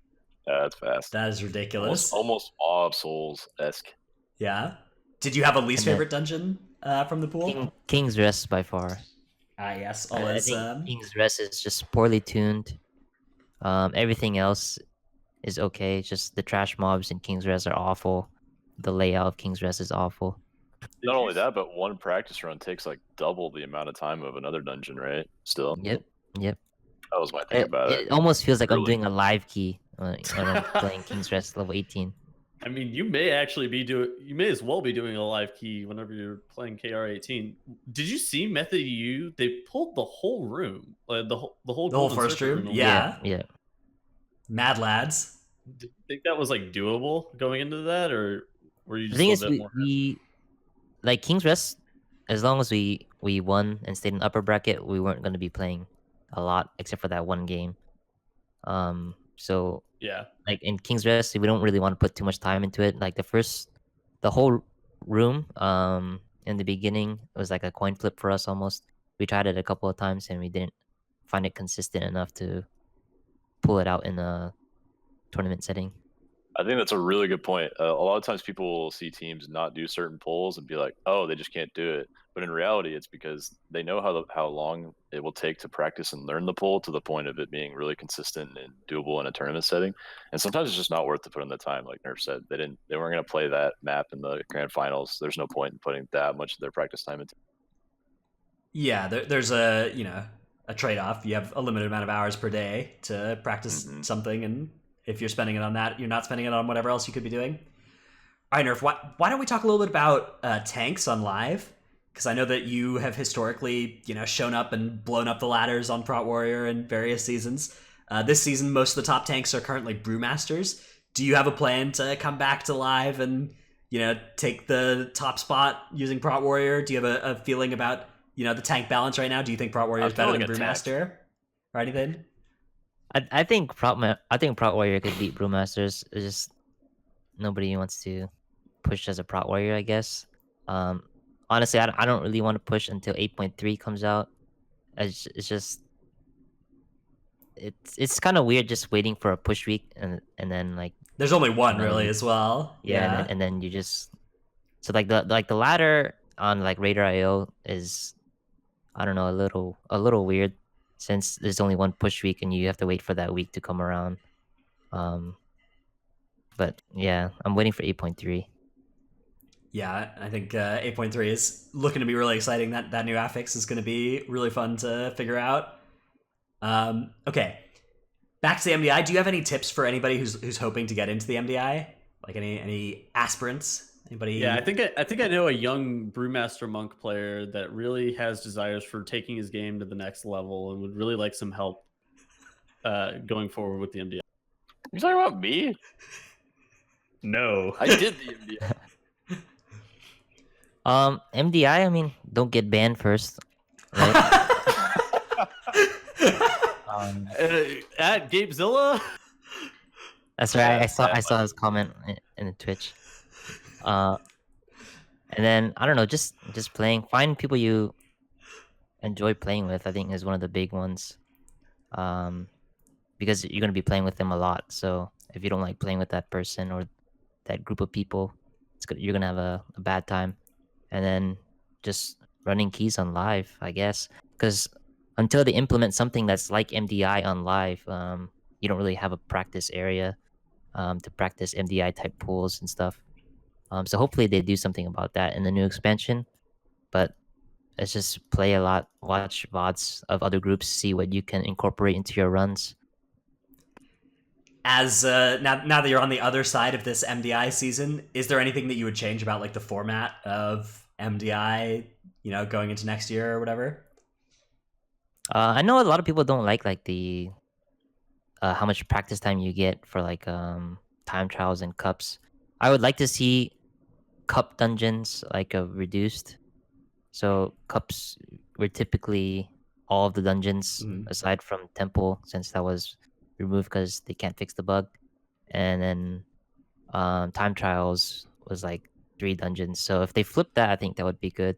Yeah, that's fast. That is ridiculous. Almost Mob Souls esque. Yeah. Did you have a least And then- favorite dungeon from the pool? King's Rest by far. Ah, yes. I Always. think King's Rest is just poorly tuned. Everything else is okay. Just the trash mobs in King's Rest are awful. The layout of King's Rest is awful. Did Not you only s- that, but one practice run takes like double the amount of time of another dungeon, right? Still, Yep. Yep. that was my thing about it. It almost feels like I'm Really? doing a live key when I'm playing King's Rest level 18. I mean, you may actually be doing. You may as well be doing a live key whenever you're playing KR18. Did you see Method U? They pulled the whole room, the whole The whole Golden first Circuit room? almost. Yeah. Yeah. Mad lads. Do you think that was like doable going into that, or were you The just thing a is, little bit more? we like King's Rest. As long as we won and stayed in upper bracket, we weren't going to be playing a lot except for that one game. So Yeah, like in King's Rest, we don't really want to put too much time into it. Like the whole room, in the beginning, it was like a coin flip for us almost. We tried it a couple of times and we didn't find it consistent enough to pull it out in a tournament setting. I think that's a really good point. A lot of times people will see teams not do certain polls and be like, "Oh, they just can't do it." But in reality, it's because they know how long it will take to practice and learn the poll to the point of it being really consistent and doable in a tournament setting. And sometimes it's just not worth to put in the time. Like Nerf said, they weren't going to play that map in the grand finals. There's no point in putting that much of their practice time into. Yeah, there's a a trade off. You have a limited amount of hours per day to practice something, and if you're spending it on that, you're not spending it on whatever else you could be doing. All right, Nerf, why don't we talk a little bit about tanks on live? Because I know that you have historically, shown up and blown up the ladders on Prot Warrior in various seasons. This season, most of the top tanks are currently Brewmasters. Do you have a plan to come back to live and, take the top spot using Prot Warrior? Do you have a feeling about, the tank balance right now? Do you think Prot Warrior is I'm better than feeling attacked. Brewmaster or anything? I think Prot Warrior could beat Brewmasters. It's just nobody wants to push as a Prot Warrior, I guess. Honestly, I don't really want to push until 8.3 comes out. It's just it's kind of weird just waiting for a push week and then like There's only one another really week. as well. Yeah, and then you just so like the ladder on like Raider.io is, I don't know, a little weird since there's only one push week and you have to wait for that week to come around. But yeah, I'm waiting for 8.3. Yeah, I think 8.3 is looking to be really exciting. That new affix is going to be really fun to figure out. Okay, back to the MDI. Do you have any tips for anybody who's hoping to get into the MDI? Like any aspirants? Anybody? yeah. I think I know a young Brewmaster Monk player that really has desires for taking his game to the next level and would really like some help going forward with the MDI. You talking about me? No, I did the MDI. MDI, I mean, don't get banned first, right? at Gabezilla. That's right. I saw his comment in the Twitch. And then I don't know, just playing. Find people you enjoy playing with. I think is one of the big ones. Because you're gonna be playing with them a lot. So if you don't like playing with that person or that group of people, you're gonna have a bad time. And then just running keys on live, I guess, because until they implement something that's like MDI on live, you don't really have a practice area to practice MDI type pools and stuff. So hopefully they do something about that in the new expansion. But let's just play a lot, watch VODs of other groups, see what you can incorporate into your runs. As now that you're on the other side of this MDI season, is there anything that you would change about like the format of MDI, going into next year or whatever? I know a lot of people don't like the how much practice time you get for like time trials and cups. I would like to see cup dungeons like reduced. So cups were typically all of the dungeons aside from temple, since that was removed because they can't fix the bug, and then time trials was like 3 dungeons. So if they flip that, I think that would be good.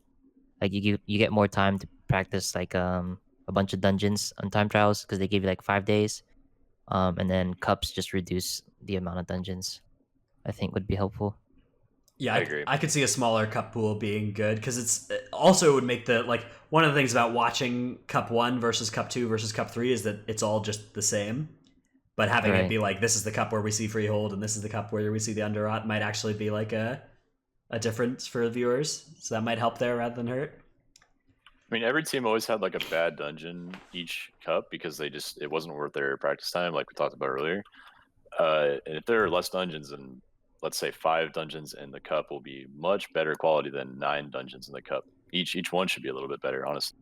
Like you get more time to practice like a bunch of dungeons on time trials because they give you like 5 days, and then cups just reduce the amount of dungeons. I think would be helpful. Yeah, I agree. I could see a smaller cup pool being good because it's also would make the like one of the things about watching Cup 1 versus Cup 2 versus Cup 3 is that it's all just the same. But having it Right. be like, this is the cup where we see freehold, and this is the cup where we see the underrot might actually be like a difference for viewers. So that might help there rather than hurt. I mean, every team always had like a bad dungeon each cup because it wasn't worth their practice time, like we talked about earlier. And if there are less dungeons, and let's say 5 dungeons in the cup will be much better quality than 9 dungeons in the cup. Each one should be a little bit better, honestly.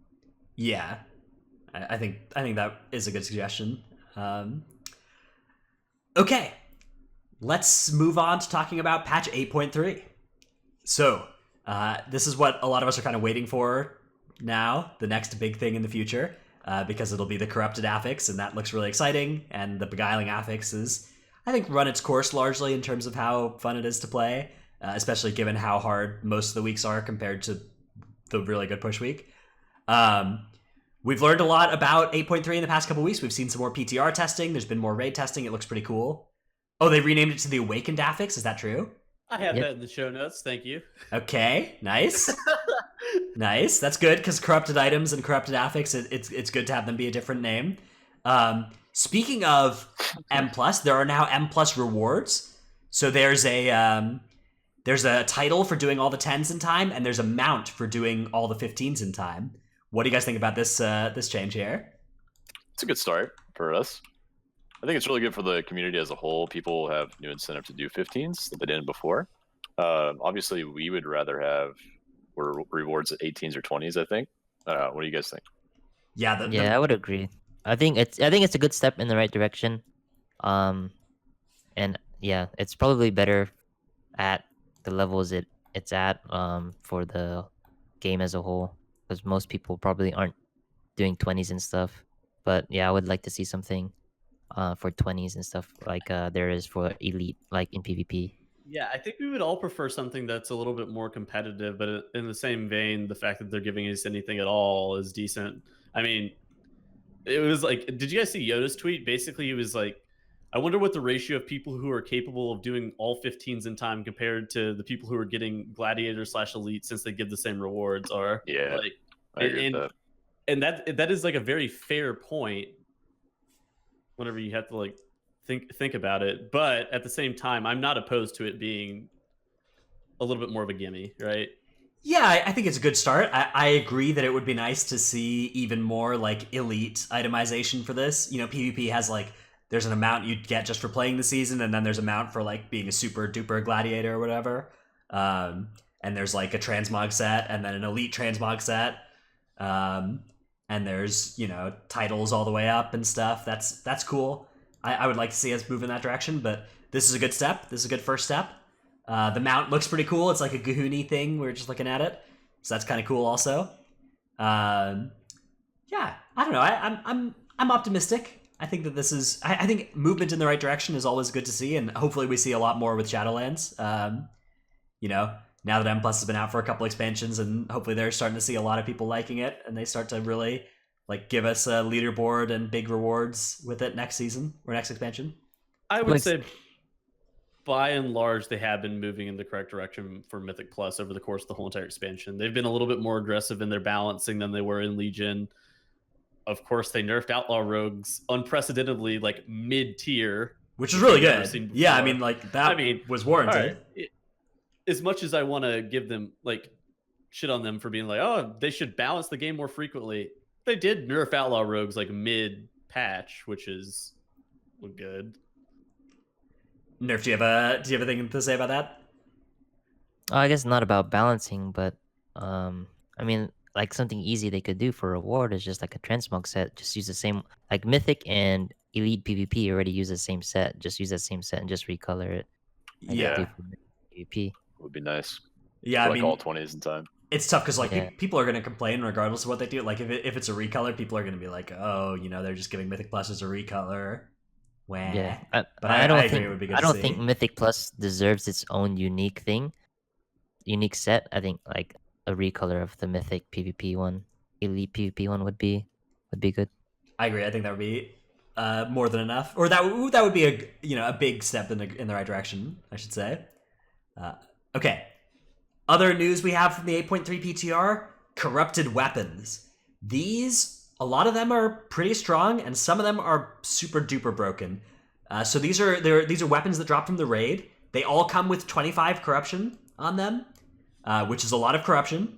Yeah, I think that is a good suggestion. Okay, let's move on to talking about patch 8.3. So this is what a lot of us are kind of waiting for now, the next big thing in the future, because it'll be the corrupted affix, and that looks really exciting. And the beguiling affix is, I think, run its course largely in terms of how fun it is to play, especially given how hard most of the weeks are compared to the really good push week. We've learned a lot about 8.3 in the past couple weeks. We've seen some more PTR testing. There's been more raid testing. It looks pretty cool. Oh, they renamed it to the Awakened affix. Is that true? I have Yep. that in the show notes. Thank you. Okay, nice. Nice. That's good, because corrupted items and corrupted affix, it's good to have them be a different name. Speaking of M+, there are now M+ rewards. So there's a title for doing all the 10s in time, and there's a mount for doing all the 15s in time. What do you guys think about this change here? It's a good start for us. I think it's really good for the community as a whole. People have new incentive to do 15s that they didn't before. Obviously, we would rather have rewards at 18s or 20s, I think. What do you guys think? Yeah, Yeah, I would agree. I think it's a good step in the right direction. And yeah, it's probably better at the levels it's at for the game as a whole, because most people probably aren't doing 20s and stuff. But yeah, I would like to see something for 20s and stuff like there is for elite, like in PvP. Yeah, I think we would all prefer something that's a little bit more competitive, but in the same vein, the fact that they're giving us anything at all is decent. I mean, it was like, did you guys see Yoda's tweet? Basically, he was like, I wonder what the ratio of people who are capable of doing all 15s in time compared to the people who are getting gladiator/elite, since they give the same rewards, are. Yeah, Like, I agree with that. and that is like a very fair point whenever you have to like think about it. But at the same time, I'm not opposed to it being a little bit more of a gimme, right? Yeah, I think it's a good start. I agree that it would be nice to see even more like elite itemization for this. You know, PvP has like, there's an amount you'd get just for playing the season, and then there's an amount for like being a super duper gladiator or whatever. And there's like a transmog set, and then an elite transmog set. And there's, you know, titles all the way up and stuff. That's cool. I would like to see us move in that direction, but this is a good step. This is a good first step. The mount looks pretty cool. It's like a Gahuni thing. We're just looking at it, so that's kind of cool. Also, yeah, I don't know. I'm optimistic. I think that this is. I think movement in the right direction is always good to see, and hopefully we see a lot more with Shadowlands. You know, now that M+ has been out for a couple expansions, and hopefully they're starting to see a lot of people liking it, and they start to really like give us a leaderboard and big rewards with it next season or next expansion. I would Like- say, by and large, they have been moving in the correct direction for Mythic Plus over the course of the whole entire expansion. They've been a little bit more aggressive in their balancing than they were in Legion. Of course, they nerfed Outlaw Rogues unprecedentedly, like mid-tier, Which is really we've never good. seen Yeah, I before. mean, like that I mean, was warranted. All right. As much as I want to give them like shit on them for being like, oh, they should balance the game more frequently, they did nerf Outlaw Rogues like mid-patch, which is good. Nerf, do you have anything to say about that? I guess not about balancing, but I mean, like something easy they could do for reward is just like a transmog set. Just use the same, like Mythic and Elite PvP already use the same set. Just use that same set and just recolor it. Like Yeah. they do for PvP. Would be nice. Yeah, For, I like mean, all 20s in time. it's tough because like Yeah. people are going to complain regardless of what they do. Like if it's a recolor, people are going to be like, oh, you know, they're just giving Mythic Plus as a recolor. Wah. Yeah, But I don't I agree think it would be good I to don't see. think Mythic Plus deserves its own unique thing, unique set. I think like a recolor of the Mythic PvP one, Elite PvP one would be good. I agree. I think that would be more than enough, or that would be a big step in the right direction, I should say. Okay. Other news we have from the 8.3 PTR: corrupted weapons. These, a lot of them are pretty strong, and some of them are super duper broken. So these are weapons that drop from the raid. They all come with 25 corruption on them, which is a lot of corruption.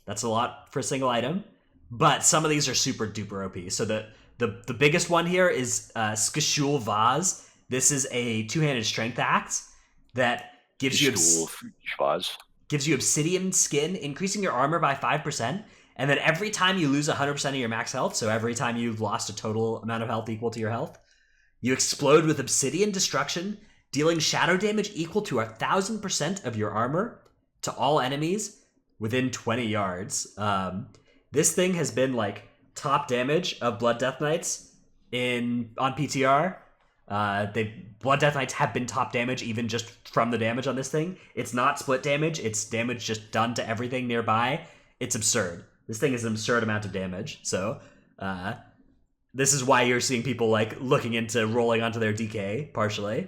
That's a lot for a single item. But some of these are super duper OP. So the biggest one here is Skishul Vaz. This is a two-handed strength axe that gives you obsidian skin, increasing your armor by 5%. And then every time you lose 100% of your max health, so every time you've lost a total amount of health equal to your health, you explode with obsidian destruction, dealing shadow damage equal to 1,000% of your armor to all enemies within 20 yards. This thing has been like top damage of Blood Death Knights on PTR. Blood Death Knights have been top damage even just from the damage on this thing. It's not split damage, it's damage just done to everything nearby. It's absurd. This thing is an absurd amount of damage. So, this is why you're seeing people like looking into rolling onto their DK partially.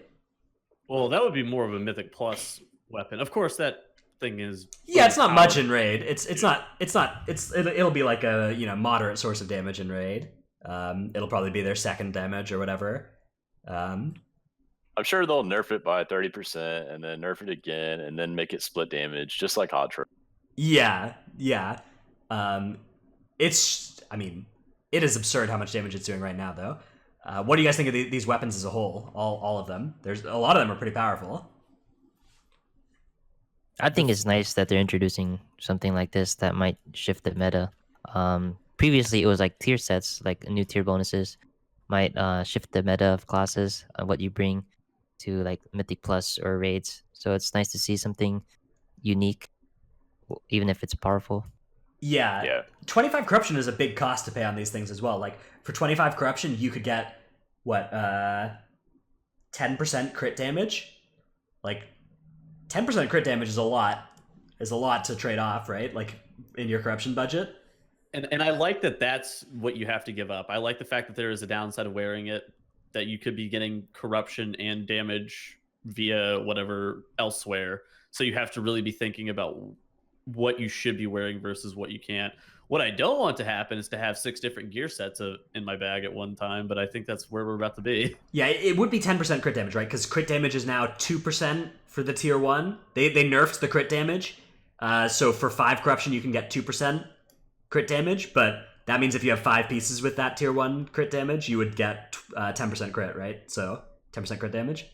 Well, that would be more of a Mythic Plus weapon. Of course, that thing is. Yeah, it's not much in raid. It'll be like a moderate source of damage in raid. It'll probably be their second damage or whatever. I'm sure they'll nerf it by 30% and then nerf it again and then make it split damage, just like Hot Trip. Yeah. It is absurd how much damage it's doing right now, though. What do you guys think of these weapons as a whole? All of them. There's a lot of them are pretty powerful. I think it's nice that they're introducing something like this that might shift the meta. Previously, it was like tier sets, like new tier bonuses, might shift the meta of classes, what you bring to like Mythic Plus or raids. So it's nice to see something unique, even if it's powerful. Yeah. 25 corruption is a big cost to pay on these things as well. Like for 25 corruption, you could get 10% crit damage. Like 10% crit damage is a lot to trade off, right? Like in your corruption budget. And I like that that's what you have to give up. I like the fact that there is a downside of wearing it, that you could be getting corruption and damage via whatever elsewhere. So you have to really be thinking about what you should be wearing versus what you can't. What I don't want to happen is to have 6 different gear sets in my bag at one time, but I think that's where we're about to be. Yeah, it would be 10% crit damage, right? Because crit damage is now 2% for the tier 1. They nerfed the crit damage. So for 5 corruption, you can get 2% crit damage, but that means if you have 5 pieces with that tier 1 crit damage, you would get 10% crit, right? So 10% crit damage.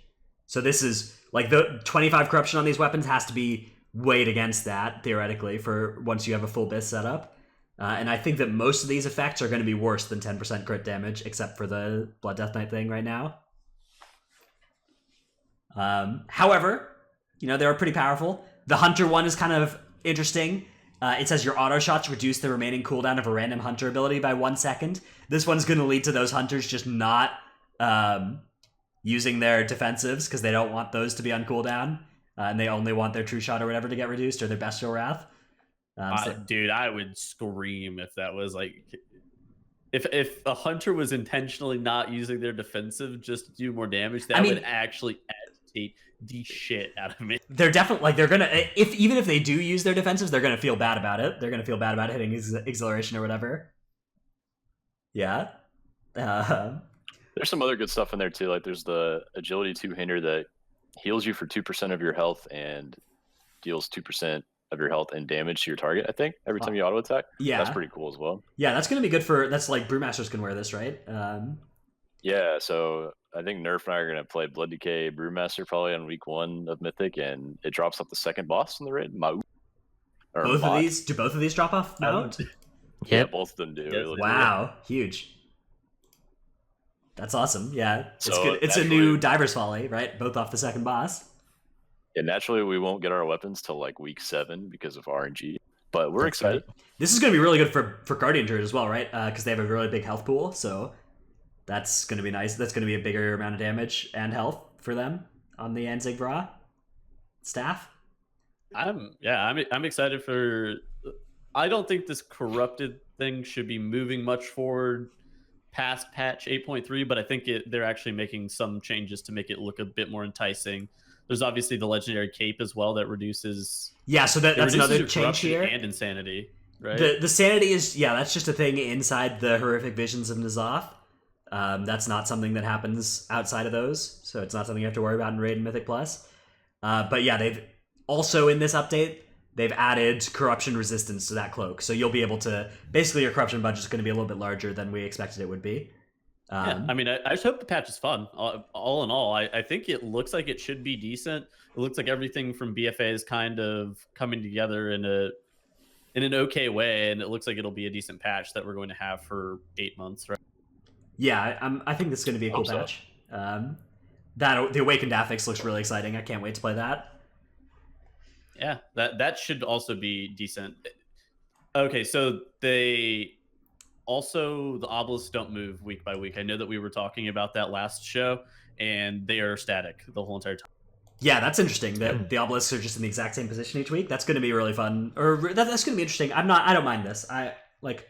So this is, like, the 25 corruption on these weapons has to be weighed against that, theoretically, for once you have a full BIS setup. And I think that most of these effects are going to be worse than 10% crit damage, except for the Blood Death Knight thing right now. However, they are pretty powerful. The Hunter one is kind of interesting. It says your auto shots reduce the remaining cooldown of a random Hunter ability by 1 second. This one's going to lead to those Hunters just not using their defensives because they don't want those to be on cooldown. And they only want their True Shot or whatever to get reduced, or their Bestial Wrath. Dude, I would scream if that was like... If a Hunter was intentionally not using their defensive just to do more damage, that would actually agitate the shit out of me. They're definitely, like, they're gonna... Even if they do use their defensives, they're gonna feel bad about it. They're gonna feel bad about hitting Exhilaration or whatever. Yeah. There's some other good stuff in there, too. Like, there's the Agility 2-hander that heals you for 2% of your health and deals 2% of your health and damage to your target, I think, every time you auto attack. Yeah. That's pretty cool as well. Yeah, that's going to be good for... That's like Brewmasters can wear this, right? Yeah, so I think Nerf and I are going to play Blood Decay Brewmaster probably on week 1 of Mythic, and it drops off the second boss in the raid. Do both of these drop off now? Yeah, both of them do. Yes, wow, huge. That's awesome. Yeah, it's So good. It's a new Diver's Folly, right? Both off the second boss. Yeah, naturally we won't get our weapons till like week 7 because of RNG, but we're excited. Right. This is going to be really good for Guardian Druid as well, right? Because they have a really big health pool, so that's going to be nice. That's going to be a bigger amount of damage and health for them on the Anzig Vra staff. I'm excited for... I don't think this corrupted thing should be moving much forward past patch 8.3, but I think they're actually making some changes to make it look a bit more enticing. There's obviously the legendary cape as well that reduces... Yeah, so that's another change here. And insanity, right? The sanity is... Yeah, that's just a thing inside the horrific visions of N'Zoth. That's not something that happens outside of those, so it's not something you have to worry about in Raid and Mythic Plus. But yeah, they've also in this update they've added corruption resistance to that cloak, so you'll be able to basically your corruption budget is going to be a little bit larger than we expected it would be. Yeah, I mean, I just hope the patch is fun. All in all, I think it looks like it should be decent. It looks like everything from BFA is kind of coming together in an okay way, and it looks like it'll be a decent patch that we're going to have for 8 months, right? Yeah, I think this is going to be a cool Hope so. patch. That the Awakened Affix looks really exciting. I can't wait to play that. Yeah, that should also be decent. Okay, so the obelisks don't move week by week. I know that we were talking about that last show, and they are static the whole entire time. Yeah, that's interesting. That the obelisks are just in the exact same position each week. That's going to be really fun, or that's going to be interesting. I don't mind this. I think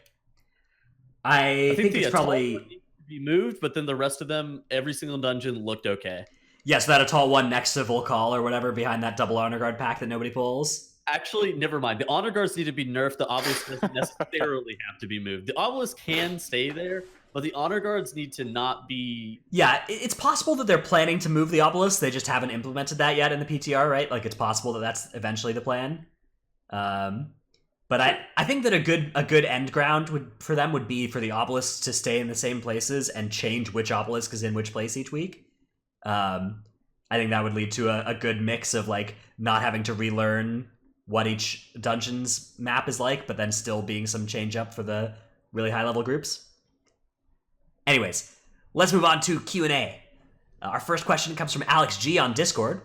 the it's Atoll probably would need to be moved, but then the rest of them, every single dungeon looked okay. yes, that Atoll one next to Volcall or whatever behind that double honor guard pack that nobody pulls. Actually, never mind. The honor guards need to be nerfed. The obelisk doesn't necessarily have to be moved. The obelisk can stay there, but the honor guards need to not be. Yeah, it's possible that they're planning to move the obelisk. They just haven't implemented that yet in the PTR, right? Like it's possible that that's eventually the plan. But I think that a good end ground for them would be for the obelisks to stay in the same places and change which obelisk is in which place each week. I think that would lead to a good mix of like not having to relearn what each dungeon's map is like, but then still being some change up for the really high level groups. Anyways, let's move on to Q&A. Our first question comes from Alex G on Discord.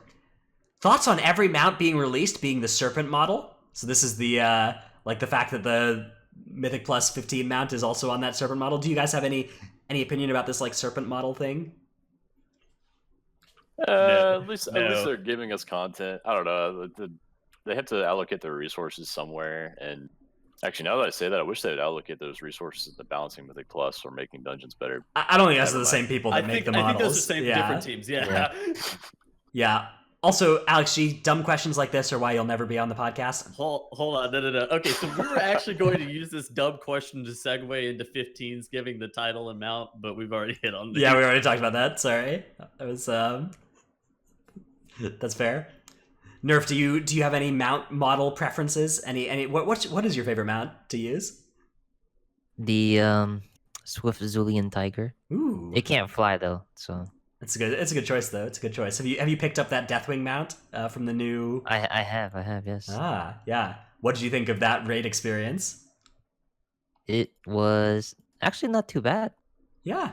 Thoughts on every mount being released being the Serpent model? So this is the like the fact that the Mythic Plus 15 mount is also on that Serpent model. Do you guys have any opinion about this like Serpent model thing? At least they're giving us content. I don't know. They have to allocate their resources somewhere. And actually, now that I say that, I wish they'd allocate those resources to balancing Mythic Plus or making dungeons better. I don't think those are the same people that make the models. I think those are same different teams. Yeah. Yeah. Also, Alex G, dumb questions like this are why you'll never be on the podcast. Hold on. No. Okay, so we were actually going to use this dumb question to segue into 15s, giving the title and mount, but we've already hit on. Yeah, we already talked about that. Sorry, that was that's fair. Nerf, do you have any mount model preferences? Any what is your favorite mount to use? The Swift Zulian Tiger. Ooh, It can't fly though, so it's a good choice though. It's a good choice. Have you picked up that Deathwing mount from the new? I have, yes. Ah, yeah. What did you think of that raid experience? It was actually not too bad. Yeah,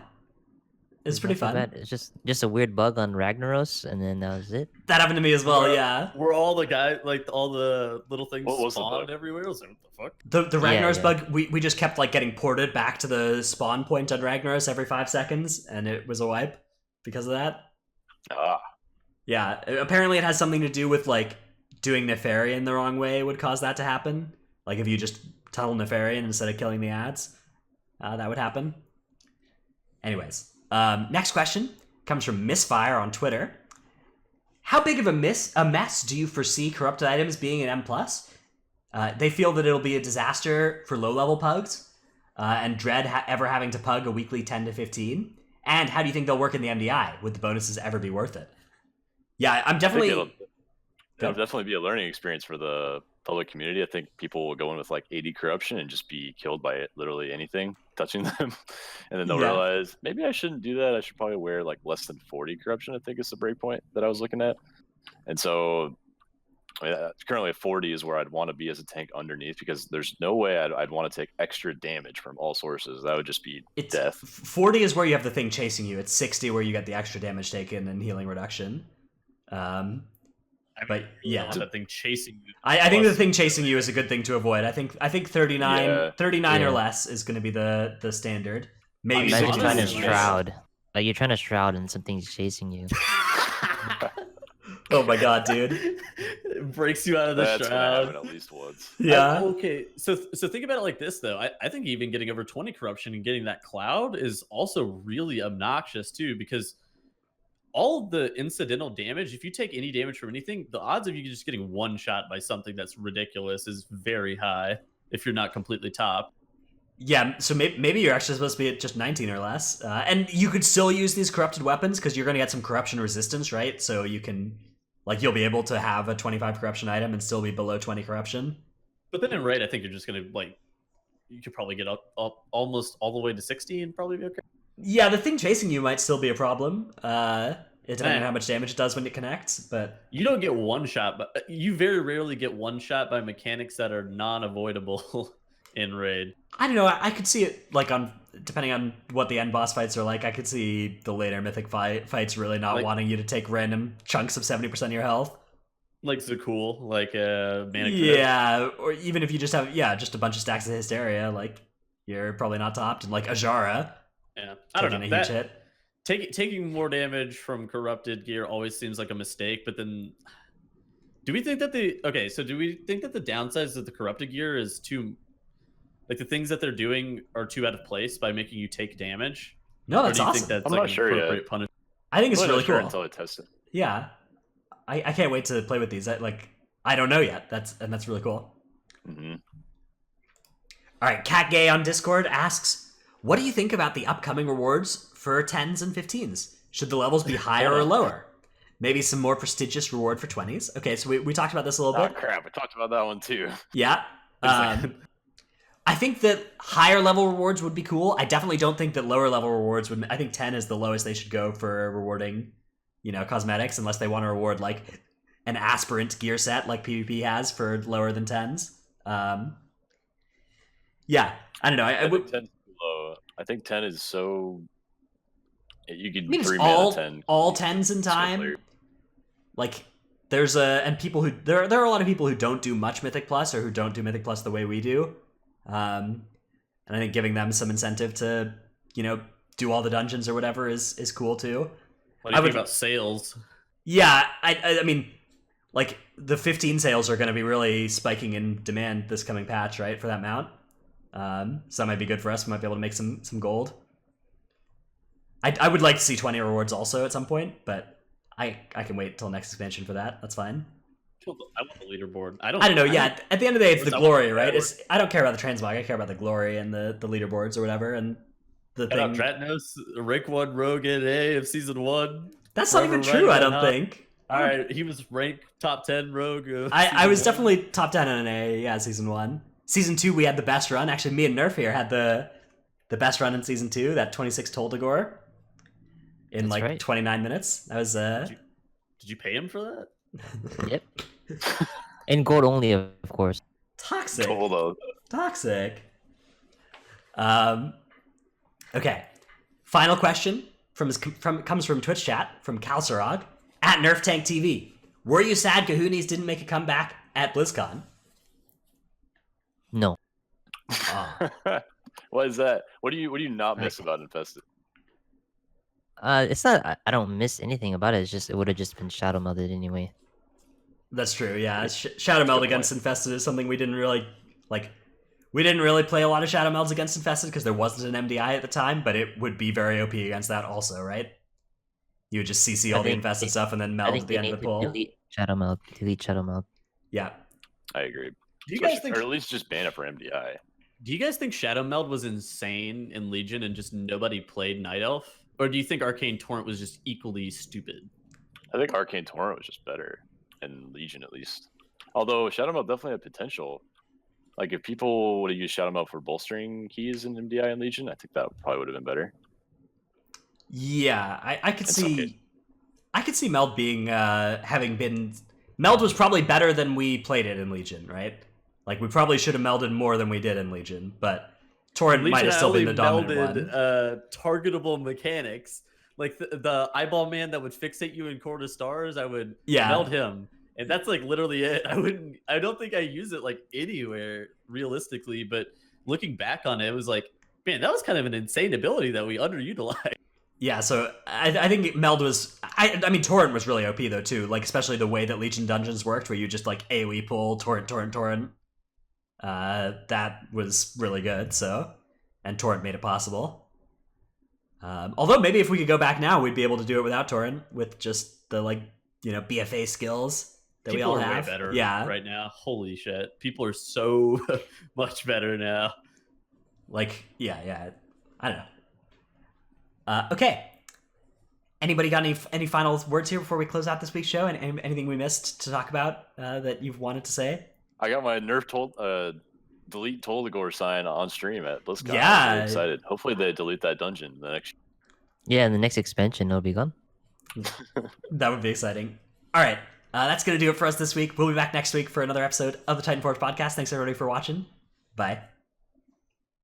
it's pretty not too fun. bad. It's just a weird bug on Ragnaros, and then that was it. That happened to me as well. Yeah. Were all the guys like all the little things What was the spawned bug? everywhere? I was like, what the fuck? The Ragnaros yeah. bug, we just kept like getting ported back to the spawn point on Ragnaros every 5 seconds, and it was a wipe because of that. Ah, Yeah, apparently it has something to do with like doing Nefarian the wrong way would cause that to happen. Like if you just tunnel Nefarian instead of killing the ads, that would happen. Anyways, next question comes from Misfire on Twitter. How big of a mess do you foresee corrupted items being in M+? They feel that it'll be a disaster for low-level pugs, and dread ever having to pug a weekly 10 to 15. And how do you think they'll work in the MDI? Would the bonuses ever be worth it? Yeah, I'm definitely... it'll definitely be a learning experience for the public community. I think people will go in with like 80 corruption and just be killed by it, literally anything touching them. And then they'll realize, maybe I shouldn't do that. I should probably wear like less than 40 corruption, I think is the breakpoint that I was looking at. And so currently 40 is where I'd want to be as a tank underneath, because there's no way I'd want to take extra damage from all sources. That would just be death. 40 is where you have the thing chasing you. It's 60 where you get the extra damage taken and healing reduction. But yeah, that thing chasing you. I think the thing chasing you is a good thing to avoid. I think 39 or less is going to be the standard. Maybe Imagine 60 trying to is nice. shroud. Like you're trying to shroud and something's chasing you. Oh my god, dude. It breaks you out of the That's gonna shroud. happen at least once. Yeah. Okay, so think about it like this though. I think even getting over 20 corruption and getting that cloud is also really obnoxious too, because all of the incidental damage, if you take any damage from anything, the odds of you just getting one shot by something that's ridiculous is very high if you're not completely top. Yeah, so maybe you're actually supposed to be at just 19 or less. And you could still use these corrupted weapons because you're going to get some corruption resistance, right? So you can, like, you'll be able to have a 25 corruption item and still be below 20 corruption. But then in raid, I think you're just gonna like, you could probably get up almost all the way to 60 and probably be okay. Yeah, the thing chasing you might still be a problem. Depending on how much damage it does when it connects, but You don't get one shot, but you very rarely get one shot by mechanics that are non-avoidable in raid. I don't know. I could see it like on depending on what the end boss fights are like. I could see the later mythic fights really not Like- wanting you to take random chunks of 70% of your health. Like Zakul, like Manic. Yeah, or even if you just have just a bunch of stacks of Hysteria, like you're probably not topped, and like Ajara, Yeah, I don't know. taking a huge hit. Taking more damage from corrupted gear always seems like a mistake, but then do we think that the downsides of the corrupted gear is too, like the things that they're doing are too out of place by making you take damage? No, Or that's do you awesome. think that's I'm like not an sure yet. appropriate punishment? I think it's I'm really not sure cool. until I test it. Yeah, I can't wait to play with these. I don't know yet. That's really cool. Hmm. All right, Cat Gay on Discord asks, "What do you think about the upcoming rewards for 10s and 15s? Should the levels be higher or lower? Maybe some more prestigious reward for 20s." Okay, so we talked about this a little Oh bit. crap! We talked about that one too. Yeah. I think that higher level rewards would be cool. I definitely don't think that lower level rewards would. I think 10 is the lowest they should go for rewarding, cosmetics, unless they want to reward like an aspirant gear set like PvP has for lower than 10s. Yeah, I don't know. I would. 10 is too low. I think 10 is so. You could I mean, it's 3 mana 10. all 10s in time. player. Like there's and people who there are a lot of people who don't do much Mythic Plus or who don't do Mythic Plus the way we do. And I think giving them some incentive to, do all the dungeons or whatever is cool too. What do you think about sales? Yeah, I mean, like the 15 sales are going to be really spiking in demand this coming patch, right, for that mount. So that might be good for us. We might be able to make some gold. I would like to see 20 rewards also at some point, but I can wait till next expansion for that. That's fine. I want the leaderboard. I don't know. Yeah, at the end of the day, it's the What's up glory, with right? that? I don't care about the transmog. I care about the glory and the leaderboards or whatever. And the Shout out thing Dratnos, rank 1 rogue in A of season 1. that's not even Forever true. I ranking don't up. think. All right, he was ranked top 10 rogue. Of I season was 1. definitely top 10 in an A. Yeah, season 1. Season 2, we had the best run. Actually, me and Nerf here had the best run in season 2. That 26 Toldagor in That's right. 29 minutes. That was Did you pay him for that? Yep. In gold only, of course. toxic. Hold on. Toxic. Okay. Final question comes from Twitch chat from Kalsarog at Nerf Tank TV. Were you sad Kahoonies didn't make a comeback at BlizzCon? No. What is that? What do you not miss about Infested? It's not. I don't miss anything about it. It's just it would have just been shadow melded anyway. That's true. Yeah, Shadow Meld against Infested is something we didn't really like. We didn't really play a lot of Shadow Melds against Infested because there wasn't an MDI at the time, but it would be very OP against that also, right? You would just CC all the infested stuff and then I meld think at the they end need of the to pull. delete shadow meld. Delete shadow meld. Yeah. I agree. Do you guys think? or at least just ban it for MDI. Do you guys think Shadow Meld was insane in Legion and just nobody played Night Elf, or do you think Arcane Torrent was just equally stupid? I think Arcane Torrent was just better in Legion at least. Although Shadow Meld definitely had potential. Like if people would have used Shadow Meld for bolstering keys in MDI and Legion, I think that probably would have been better. Yeah, I could In see. some cases. I could see Meld being having been. Meld was probably better than we played it in Legion, right? Like we probably should have melded more than we did in Legion, but Torrent might have still been the dominant one. Targetable mechanics, like the eyeball man that would fixate you in Court of Stars. I would Yeah. meld him, and that's like literally it. I don't think I use it like anywhere realistically, but looking back on it, it was like, man, that was kind of an insane ability that we underutilized. Yeah, so I think Meld was. I mean, Torrent was really OP though too. Like especially the way that Legion dungeons worked, where you just like AoE pull Torrent. That was really good. So, and Torrent made it possible. Although maybe if we could go back now, we'd be able to do it without Torrent with just the BFA skills that we People all are have. way better Yeah, right now. Holy shit, people are so much better now. Like, yeah. I don't know. Okay. Anybody got any final words here before we close out this week's show? And anything we missed to talk about that you've wanted to say? I got my Nerf delete Toldagor sign on stream at BlizzCon. Yeah. I'm really excited. Hopefully they delete that dungeon the next. Yeah, in the next expansion, it'll be gone. That would be exciting. All right. That's going to do it for us this week. We'll be back next week for another episode of the Titanforge podcast. Thanks, everybody, for watching. Bye.